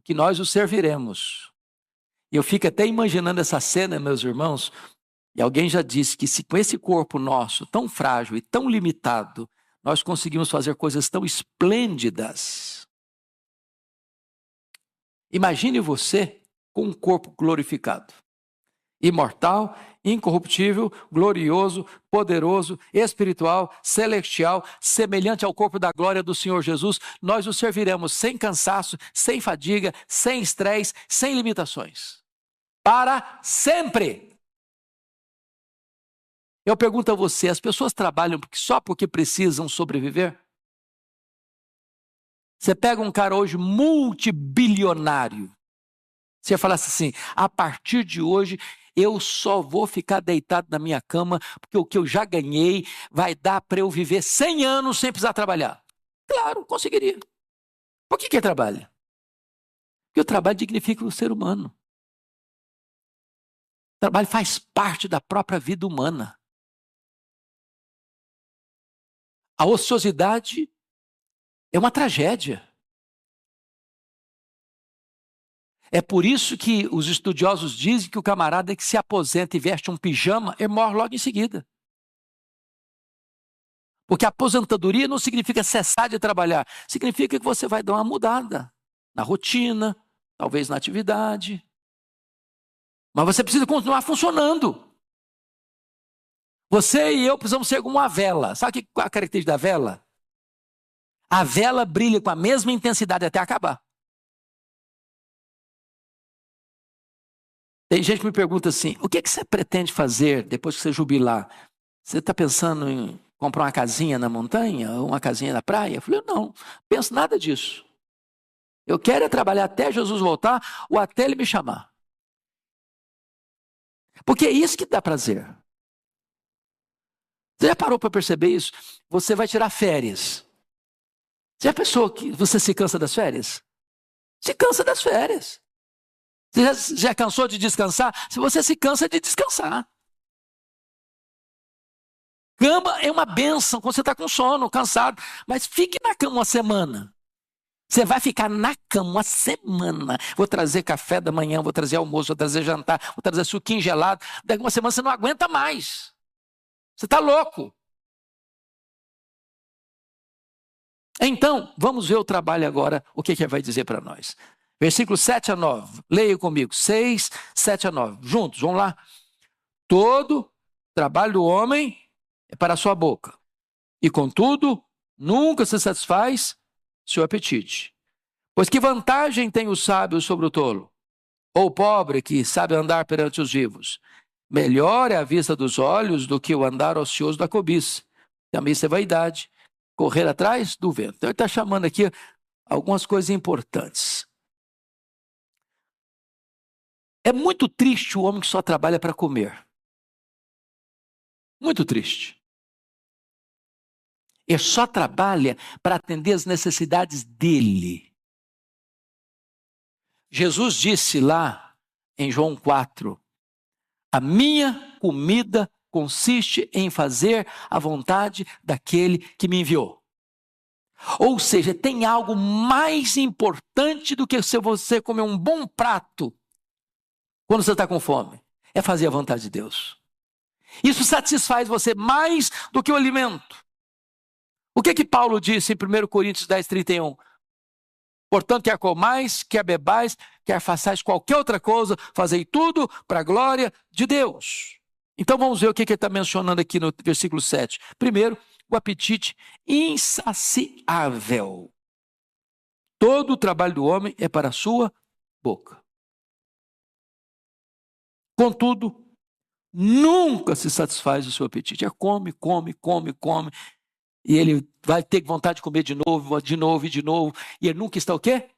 Que nós o serviremos. E eu fico até imaginando essa cena, meus irmãos. E alguém já disse que se com esse corpo nosso, tão frágil e tão limitado, nós conseguimos fazer coisas tão esplêndidas. Imagine você com um corpo glorificado. Imortal, incorruptível, glorioso, poderoso, espiritual, celestial, semelhante ao corpo da glória do Senhor Jesus, nós o serviremos sem cansaço, sem fadiga, sem estresse, sem limitações. Para sempre. Eu pergunto a você, as pessoas trabalham só porque precisam sobreviver? Você pega um cara hoje multibilionário, você falasse assim, a partir de hoje eu só vou ficar deitado na minha cama porque o que eu já ganhei vai dar para eu viver 100 anos sem precisar trabalhar. Claro, conseguiria. Por que ele trabalha? Porque o trabalho dignifica o ser humano. O trabalho faz parte da própria vida humana. A ociosidade é uma tragédia. É por isso que os estudiosos dizem que o camarada que se aposenta e veste um pijama, ele morre logo em seguida. Porque a aposentadoria não significa cessar de trabalhar. Significa que você vai dar uma mudada na rotina, talvez na atividade. Mas você precisa continuar funcionando. Você e eu precisamos ser como uma vela. Sabe qual é a característica da vela? A vela brilha com a mesma intensidade até acabar. Tem gente que me pergunta assim, o que você pretende fazer depois que você jubilar? Você está pensando em comprar uma casinha na montanha ou uma casinha na praia? Eu falei, não penso nada disso. Eu quero é trabalhar até Jesus voltar ou até Ele me chamar. Porque é isso que dá prazer. Você já parou para perceber isso? Você vai tirar férias. Você já pensou que você se cansa das férias? Se cansa das férias. Você já cansou de descansar? Se você se cansa de descansar. Cama é uma bênção quando você está com sono, cansado. Mas fique na cama uma semana. Você vai ficar na cama uma semana. Vou trazer café da manhã, vou trazer almoço, vou trazer jantar, vou trazer suquinho gelado. Daqui uma semana você não aguenta mais. Você está louco. Então, vamos ver o trabalho agora, o que vai dizer para nós. Versículos 7 a 9. Leia comigo. 6, 7 a 9. Juntos, vamos lá. Todo trabalho do homem é para a sua boca. E contudo, nunca se satisfaz seu apetite. Pois que vantagem tem o sábio sobre o tolo? Ou o pobre que sabe andar perante os vivos? Melhor é a vista dos olhos do que o andar ocioso da cobiça. Também isso é vaidade. Correr atrás do vento. Então ele está chamando aqui algumas coisas importantes. É muito triste o homem que só trabalha para comer. Muito triste. Ele só trabalha para atender as necessidades dele. Jesus disse lá em João 4, a minha comida consiste em fazer a vontade daquele que me enviou. Ou seja, tem algo mais importante do que se você comer um bom prato quando você está com fome. É fazer a vontade de Deus. Isso satisfaz você mais do que o alimento. O que Paulo disse em 1 Coríntios 10, 31? Portanto, quer comais, quer bebais, quer façais qualquer outra coisa, fazei tudo para a glória de Deus. Então vamos ver o que ele está mencionando aqui no versículo 7. Primeiro, o apetite insaciável. Todo o trabalho do homem é para a sua boca. Contudo, nunca se satisfaz o seu apetite. É come, come, come, come. E ele vai ter vontade de comer de novo, de novo e de novo. E ele nunca está o quê?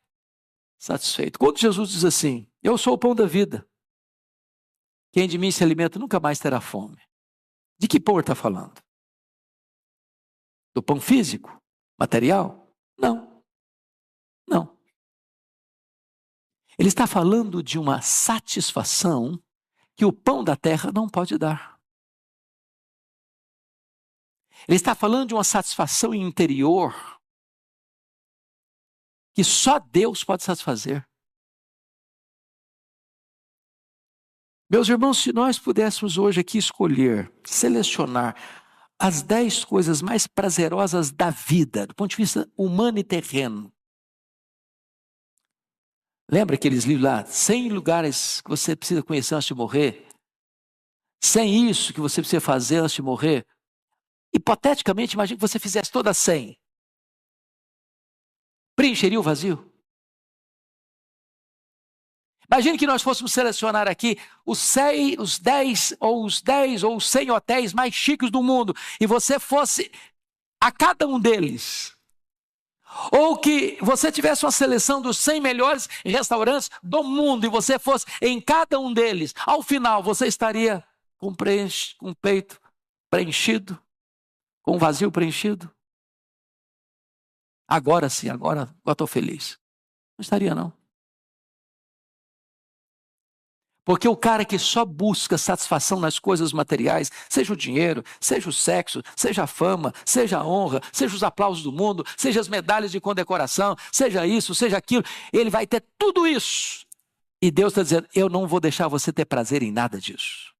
Satisfeito. Quando Jesus diz assim, eu sou o pão da vida. Quem de mim se alimenta nunca mais terá fome. De que pão ele está falando? Do pão físico? Material? Não. Não. Ele está falando de uma satisfação que o pão da terra não pode dar. Ele está falando de uma satisfação interior que só Deus pode satisfazer. Meus irmãos, se nós pudéssemos hoje aqui escolher, selecionar as 10 coisas mais prazerosas da vida, do ponto de vista humano e terreno. Lembra aqueles livros lá, 100 lugares que você precisa conhecer antes de morrer? 100 isso que você precisa fazer antes de morrer? Hipoteticamente, imagine que você fizesse todas 100. Preencheria o vazio? Imagine que nós fôssemos selecionar aqui os 10 ou os 100 hotéis mais chiques do mundo e você fosse a cada um deles. Ou que você tivesse uma seleção dos 100 melhores restaurantes do mundo e você fosse em cada um deles. Ao final, você estaria com o peito preenchido, com o vazio preenchido? Agora sim, agora estou feliz. Não estaria, não. Porque o cara que só busca satisfação nas coisas materiais, seja o dinheiro, seja o sexo, seja a fama, seja a honra, seja os aplausos do mundo, seja as medalhas de condecoração, seja isso, seja aquilo, ele vai ter tudo isso. E Deus está dizendo, eu não vou deixar você ter prazer em nada disso.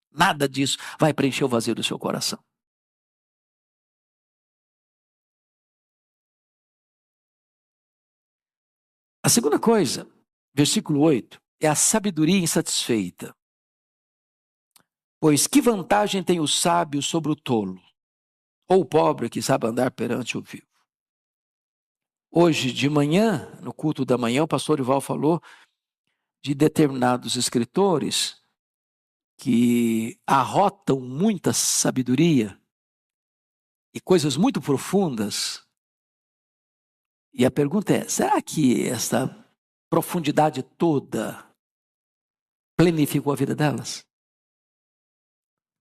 Nada disso vai preencher o vazio do seu coração. A segunda coisa, versículo 8. É a sabedoria insatisfeita. Pois que vantagem tem o sábio sobre o tolo? Ou o pobre que sabe andar perante o vivo? Hoje de manhã, no culto da manhã, o pastor Ival falou de determinados escritores que arrotam muita sabedoria e coisas muito profundas. E a pergunta é, será que essa profundidade toda planificou a vida delas?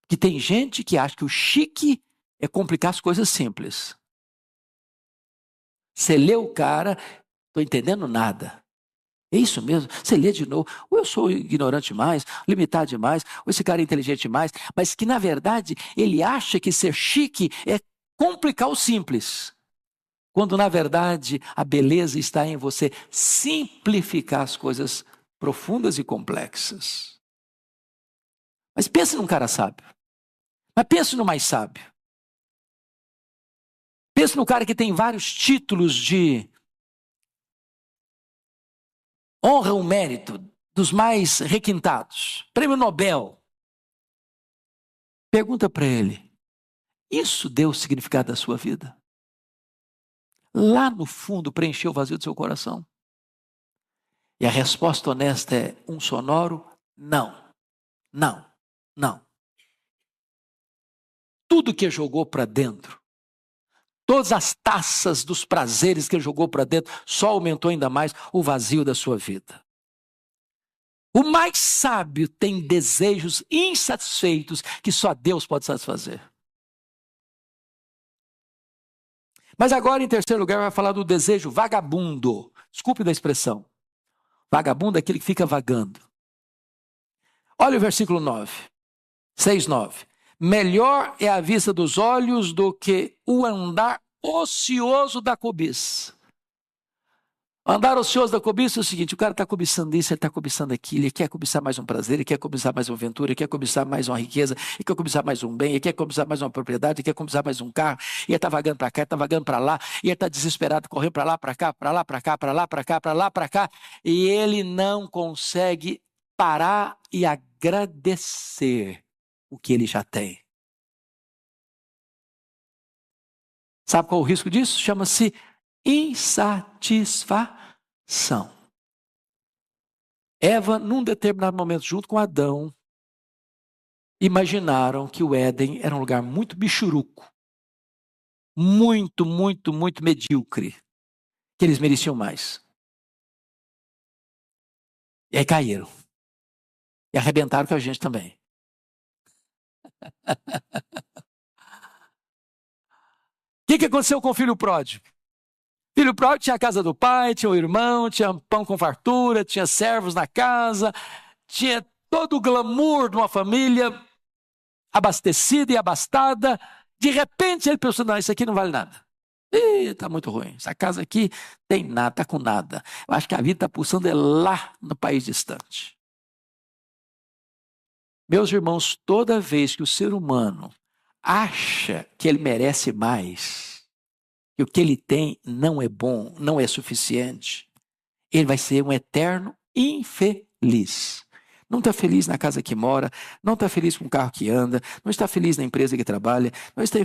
Que tem gente que acha que o chique é complicar as coisas simples. Você lê o cara, Estou entendendo nada. É isso mesmo? Você lê de novo. Ou eu sou ignorante demais, limitado demais, ou esse cara é inteligente demais, mas que, na verdade, ele acha que ser chique é complicar o simples. Quando, na verdade, a beleza está em você simplificar as coisas profundas e complexas. Mas pense num cara sábio. Mas pense no mais sábio. Pense no cara que tem vários títulos de honra ou mérito, dos mais requintados. Prêmio Nobel. Pergunta para ele, isso deu o significado da sua vida? Lá no fundo preencheu o vazio do seu coração? E a resposta honesta é um sonoro não, não, não. Tudo que jogou para dentro, todas as taças dos prazeres que ele jogou para dentro, só aumentou ainda mais o vazio da sua vida. O mais sábio tem desejos insatisfeitos que só Deus pode satisfazer. Mas agora, em terceiro lugar, vai falar do desejo vagabundo. Desculpe da expressão. Vagabundo é aquele que fica vagando. Olha o versículo 9. 6:9. Melhor é a vista dos olhos do que o andar ocioso da cobiça. O andar ocioso da cobiça é o seguinte, o cara está cobiçando isso, ele está cobiçando aquilo, ele quer cobiçar mais um prazer, ele quer cobiçar mais uma aventura, ele quer cobiçar mais uma riqueza, ele quer cobiçar mais um bem, ele quer cobiçar mais uma propriedade, ele quer cobiçar mais um carro, e ele está vagando para cá, ele está vagando para lá, e ele está desesperado, correndo para lá, para cá, para lá, para cá, para lá, para cá, para lá, para cá, e ele não consegue parar e agradecer o que ele já tem. Sabe qual é o risco disso? Chama-se insatisfação. Eva, num determinado momento, junto com Adão, imaginaram que o Éden era um lugar muito bichuruco, muito, muito, muito medíocre, que eles mereciam mais. E aí caíram. E arrebentaram com a gente também. O que aconteceu com o filho pródigo? O filho pródigo tinha a casa do pai, tinha o irmão, tinha pão com fartura, tinha servos na casa, tinha todo o glamour de uma família abastecida e abastada. De repente ele pensou, não, isso aqui não vale nada. Está muito ruim. Essa casa aqui tem nada, está com nada. Eu acho que a vida está pulsando lá no país distante. Meus irmãos, toda vez que o ser humano acha que ele merece mais, que o que ele tem não é bom, não é suficiente, ele vai ser um eterno infeliz. Não está feliz na casa que mora, não está feliz com o carro que anda, não está feliz na empresa que trabalha, não está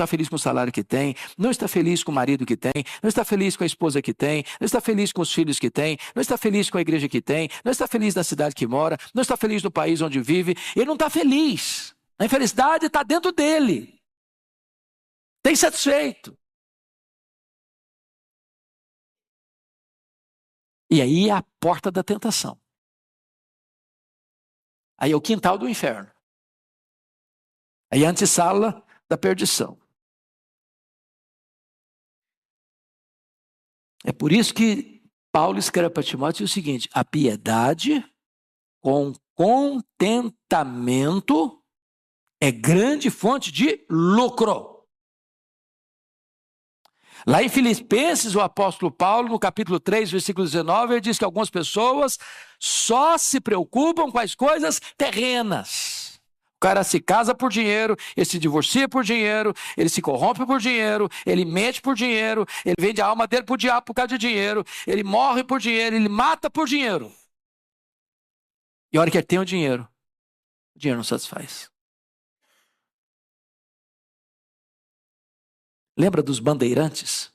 feliz com o salário que tem, não está feliz com o marido que tem, não está feliz com a esposa que tem, não está feliz com os filhos que tem, não está feliz com a igreja que tem, não está feliz na cidade que mora, não está feliz no país onde vive, ele não está feliz. A infelicidade está dentro dele. Tem satisfeito. E aí é a porta da tentação. Aí é o quintal do inferno. Aí é a antessala da perdição. É por isso que Paulo escreve para Timóteo o seguinte: a piedade com contentamento é grande fonte de lucro. Lá em Filipenses, o apóstolo Paulo, no capítulo 3, versículo 19, ele diz que algumas pessoas só se preocupam com as coisas terrenas. O cara se casa por dinheiro, ele se divorcia por dinheiro, ele se corrompe por dinheiro, ele mente por dinheiro, ele vende a alma dele pro diabo por causa de dinheiro, ele morre por dinheiro, ele mata por dinheiro. E a hora que ele tem o dinheiro não satisfaz. Lembra dos bandeirantes?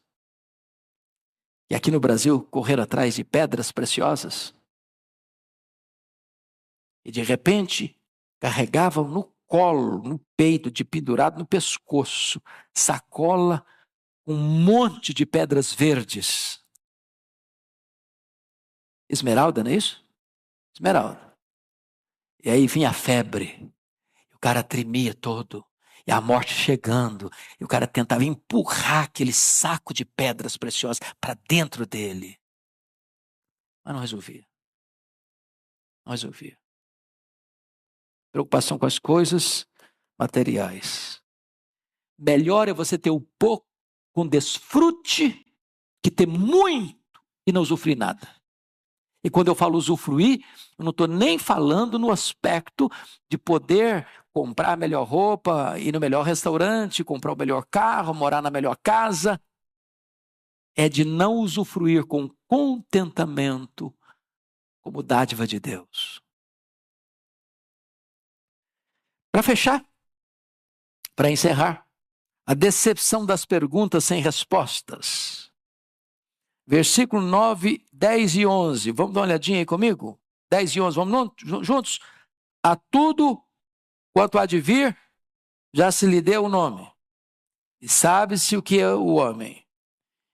E aqui no Brasil correram atrás de pedras preciosas? E de repente carregavam no colo, no peito, de pendurado no pescoço, sacola com um monte de pedras verdes. Esmeralda, não é isso? Esmeralda. E aí vinha a febre. O cara tremia todo. E a morte chegando, e o cara tentava empurrar aquele saco de pedras preciosas para dentro dele. mas não resolvia. Não resolvia. Preocupação com as coisas materiais. Melhor é você ter o pouco com desfrute que ter muito e não usufruir nada. E quando eu falo usufruir, eu não estou nem falando no aspecto de poder comprar a melhor roupa, ir no melhor restaurante, comprar o melhor carro, morar na melhor casa. É de não usufruir com contentamento como dádiva de Deus. Para fechar, para encerrar, a decepção das perguntas sem respostas. Versículo 9, 10 e 11. Vamos dar uma olhadinha aí comigo? 10 e 11, vamos juntos? A tudo quanto há de vir, já se lhe deu o nome. E sabe-se o que é o homem.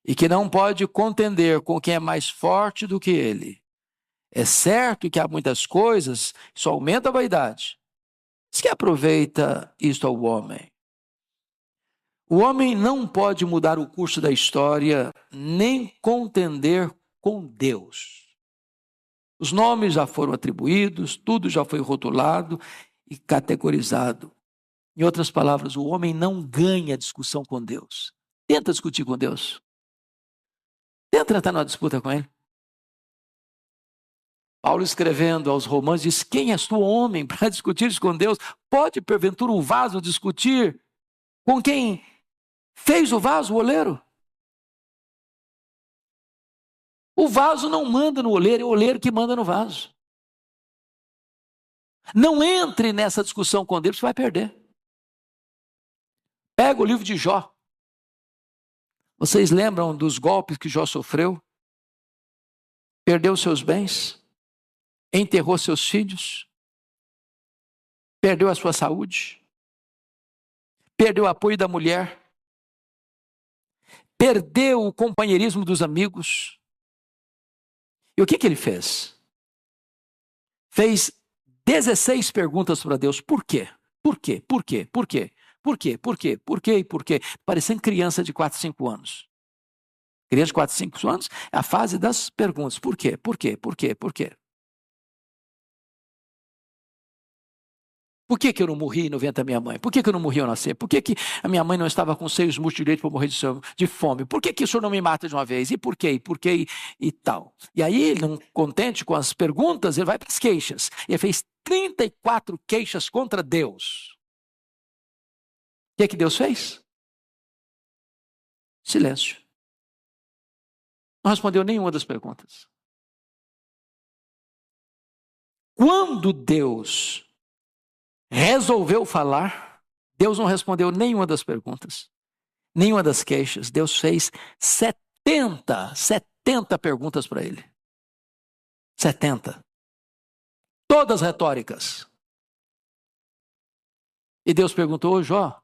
E que não pode contender com quem é mais forte do que ele. É certo que há muitas coisas, isso aumenta a vaidade. Mas que aproveita isto ao homem? O homem não pode mudar o curso da história, nem contender com Deus. Os nomes já foram atribuídos, tudo já foi rotulado e categorizado. Em outras palavras, o homem não ganha discussão com Deus. Tenta discutir com Deus. Tenta entrar numa disputa com Ele. Paulo, escrevendo aos Romanos, diz: quem és tu, homem, para discutir com Deus? Pode, porventura, um vaso discutir com quem fez o vaso, o oleiro? O vaso não manda no oleiro, é o oleiro que manda no vaso. Não entre nessa discussão com Deus, você vai perder. Pega o livro de Jó. Vocês lembram dos golpes que Jó sofreu? Perdeu seus bens, enterrou seus filhos, perdeu a sua saúde, perdeu o apoio da mulher, perdeu o companheirismo dos amigos. E o que ele fez? Fez 16 perguntas para Deus. Por quê? Por quê? Por quê? Por quê? Por quê? Por quê? Por quê? E por quê? Parecendo criança de 4, 5 anos. Criança de 4, 5 anos é a fase das perguntas. Por quê? Por quê? Por quê? Por quê? Por que eu não morri e não vento a minha mãe? Por que eu não morri ao nascer? Por que a minha mãe não estava com seios multidireitos para morrer de fome? Por que o senhor não me mata de uma vez? E por quê? E por quê? E tal. E aí, não contente com as perguntas, ele vai para as queixas. Ele fez 34 queixas contra Deus. O que Deus fez? Silêncio. Não respondeu nenhuma das perguntas. Quando Deus resolveu falar, Deus não respondeu nenhuma das perguntas, nenhuma das queixas. Deus fez 70 perguntas para ele. 70. Todas retóricas. E Deus perguntou: ô Jó,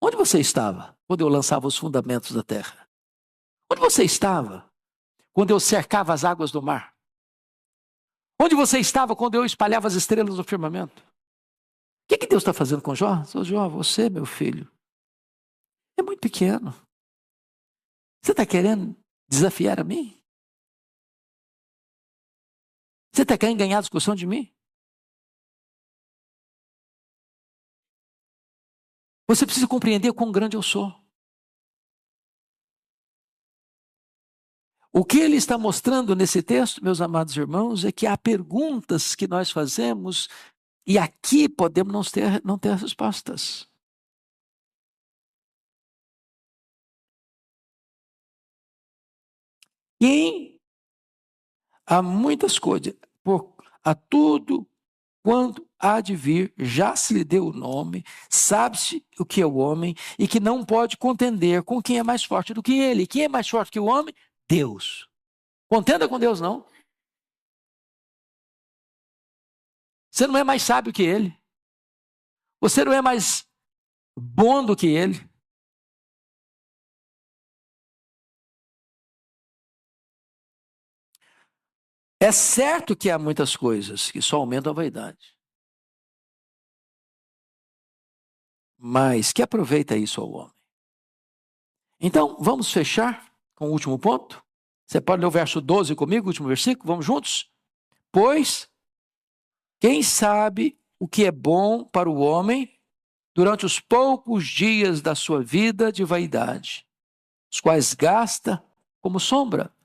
onde você estava quando eu lançava os fundamentos da terra? Onde você estava quando eu cercava as águas do mar? Onde você estava quando eu espalhava as estrelas do firmamento? O que Deus está fazendo com Jó? Jó, você, meu filho, é muito pequeno. Você está querendo desafiar a mim? Você está querendo ganhar a discussão de mim? Você precisa compreender quão grande eu sou. O que ele está mostrando nesse texto, meus amados irmãos, é que há perguntas que nós fazemos e aqui podemos não ter respostas. Quem há muitas coisas, a tudo quanto há de vir, já se lhe deu o nome, sabe-se o que é o homem e que não pode contender com quem é mais forte do que ele. Quem é mais forte que o homem? Deus. Contenda com Deus, não. Você não é mais sábio que ele. Você não é mais bom do que ele. É certo que há muitas coisas que só aumentam a vaidade. Mas que aproveita isso ao homem. Então, vamos fechar com o último ponto? Você pode ler o verso 12 comigo, o último versículo? Vamos juntos? Pois, quem sabe o que é bom para o homem durante os poucos dias da sua vida de vaidade, os quais gasta como sombra.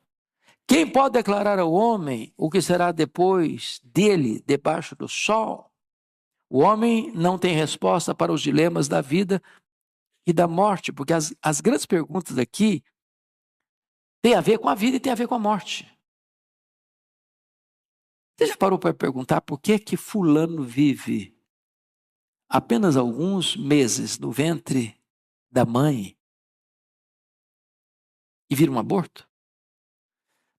Quem pode declarar ao homem o que será depois dele, debaixo do sol? O homem não tem resposta para os dilemas da vida e da morte, porque as grandes perguntas aqui têm a ver com a vida e têm a ver com a morte. Você já parou para perguntar por que fulano vive apenas alguns meses no ventre da mãe e vira um aborto?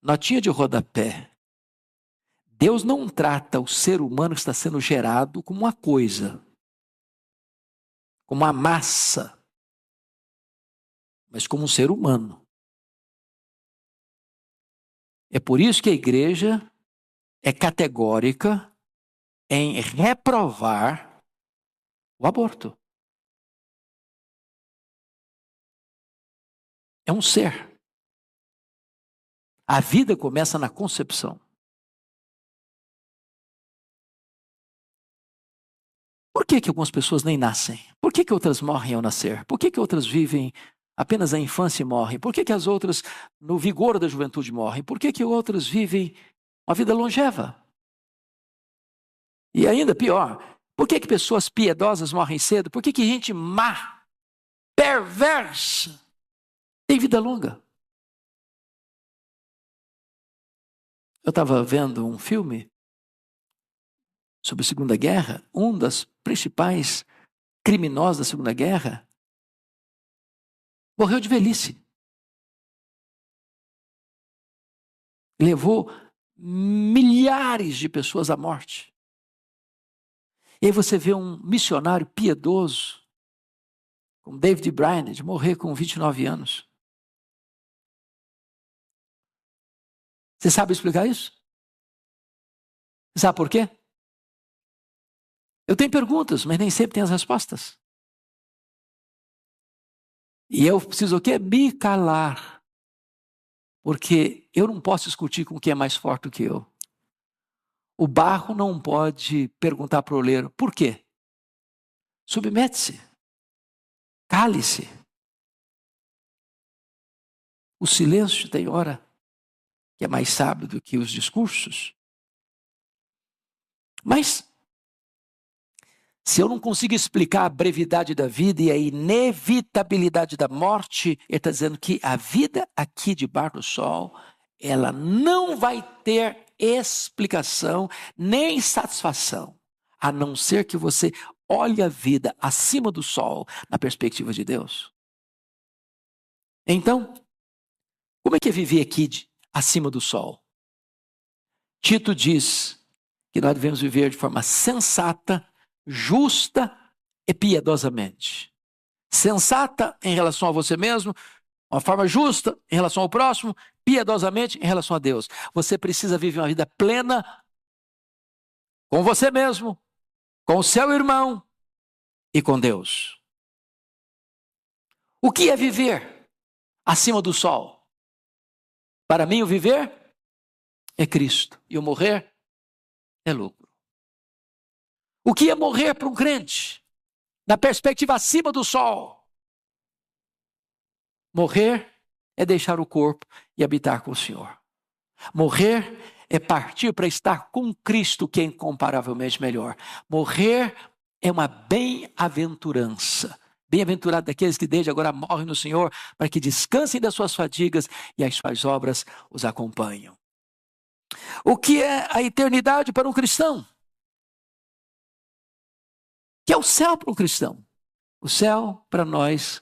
Notinha de rodapé. Deus não trata o ser humano que está sendo gerado como uma coisa, como uma massa, mas como um ser humano. É por isso que a igreja é categórica em reprovar o aborto. É um ser. A vida começa na concepção. Por que algumas pessoas nem nascem? Por que outras morrem ao nascer? Por que outras vivem apenas a infância e morrem? Por que as outras, no vigor da juventude, morrem? Por que outras vivem uma vida longeva? E ainda pior, por que pessoas piedosas morrem cedo? Por que gente má, perversa, tem vida longa? Eu estava vendo um filme sobre a Segunda Guerra. Um dos principais criminosos da Segunda Guerra morreu de velhice. Levou milhares de pessoas à morte. E aí você vê um missionário piedoso, como David Brainerd, morrer com 29 anos. Você sabe explicar isso? Você sabe por quê? Eu tenho perguntas, mas nem sempre tenho as respostas. E eu preciso o quê? Me calar. Porque eu não posso discutir com quem é mais forte do que eu. O barro não pode perguntar para o oleiro, por quê? Submete-se. Cale-se. O silêncio tem hora que é mais sábio do que os discursos. Mas, se eu não consigo explicar a brevidade da vida e a inevitabilidade da morte, ele está dizendo que a vida aqui debaixo do sol, ela não vai ter explicação nem satisfação, a não ser que você olhe a vida acima do sol, na perspectiva de Deus. Então, como é que é viver aqui acima do sol? Tito diz que nós devemos viver de forma sensata, justa e piedosamente. Sensata em relação a você mesmo, uma forma justa em relação ao próximo, piedosamente em relação a Deus. Você precisa viver uma vida plena com você mesmo, com o seu irmão e com Deus. O que é viver acima do sol? Para mim, o viver é Cristo e o morrer é lucro. O que é morrer para um crente? Na perspectiva acima do sol. Morrer é deixar o corpo e habitar com o Senhor. Morrer é partir para estar com Cristo, que é incomparavelmente melhor. Morrer é uma bem-aventurança. Bem-aventurado daqueles que desde agora morrem no Senhor, para que descansem das suas fadigas e as suas obras os acompanham. O que é a eternidade para um cristão? Que é o céu para um cristão? O céu, para nós,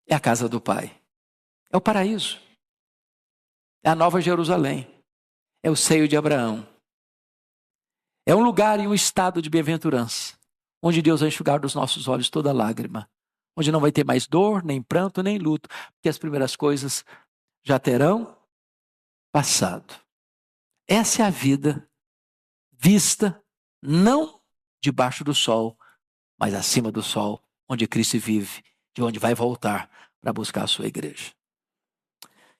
é a casa do Pai. É o paraíso. É a Nova Jerusalém. É o seio de Abraão. É um lugar e um estado de bem-aventurança, onde Deus vai enxugar dos nossos olhos toda lágrima. Onde não vai ter mais dor, nem pranto, nem luto, porque as primeiras coisas já terão passado. Essa é a vida vista não debaixo do sol, mas acima do sol, onde Cristo vive, de onde vai voltar para buscar a sua igreja.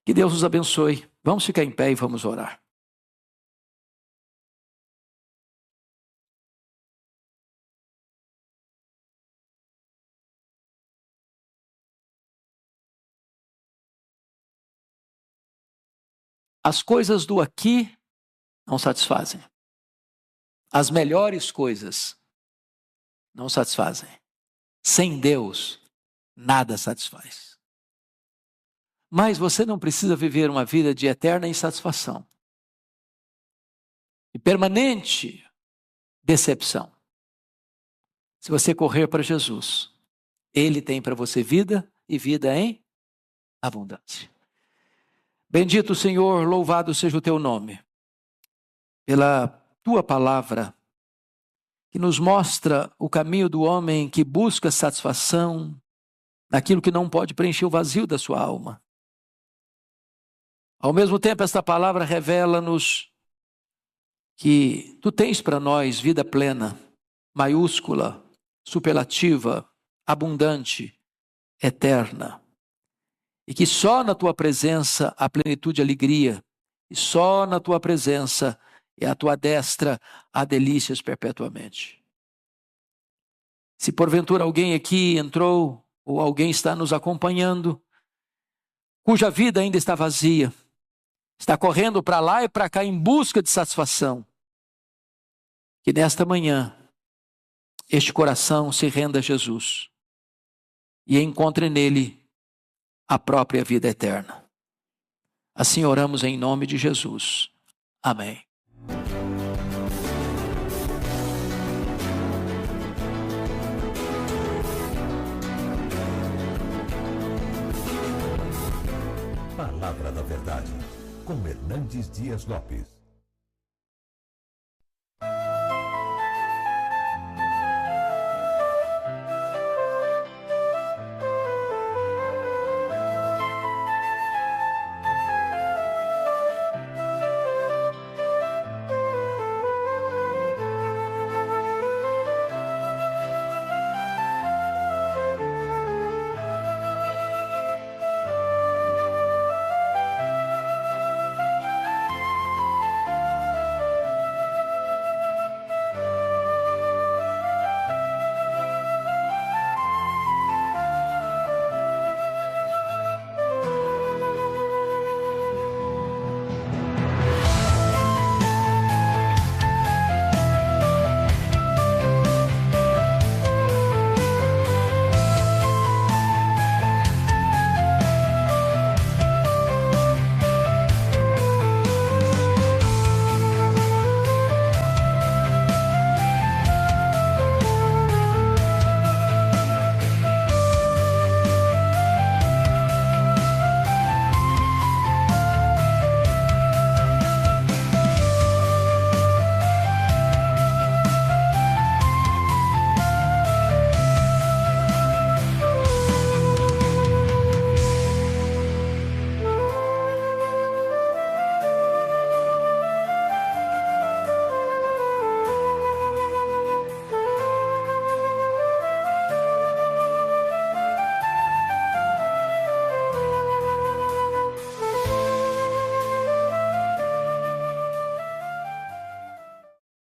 Que Deus nos abençoe. Vamos ficar em pé e vamos orar. As coisas do aqui não satisfazem. As melhores coisas não satisfazem. Sem Deus, nada satisfaz. Mas você não precisa viver uma vida de eterna insatisfação e permanente decepção. Se você correr para Jesus, Ele tem para você vida e vida em abundância. Bendito Senhor, louvado seja o teu nome, pela tua palavra, que nos mostra o caminho do homem que busca satisfação naquilo que não pode preencher o vazio da sua alma. Ao mesmo tempo, esta palavra revela-nos que tu tens para nós vida plena, maiúscula, superlativa, abundante, eterna. E que só na tua presença há plenitude e alegria, e só na tua presença e à tua destra há delícias perpetuamente. Se porventura alguém aqui entrou, ou alguém está nos acompanhando, cuja vida ainda está vazia, está correndo para lá e para cá em busca de satisfação, que nesta manhã este coração se renda a Jesus e encontre nele a própria vida eterna. Assim oramos em nome de Jesus. Amém. Palavra da Verdade, com Hernandes Dias Lopes.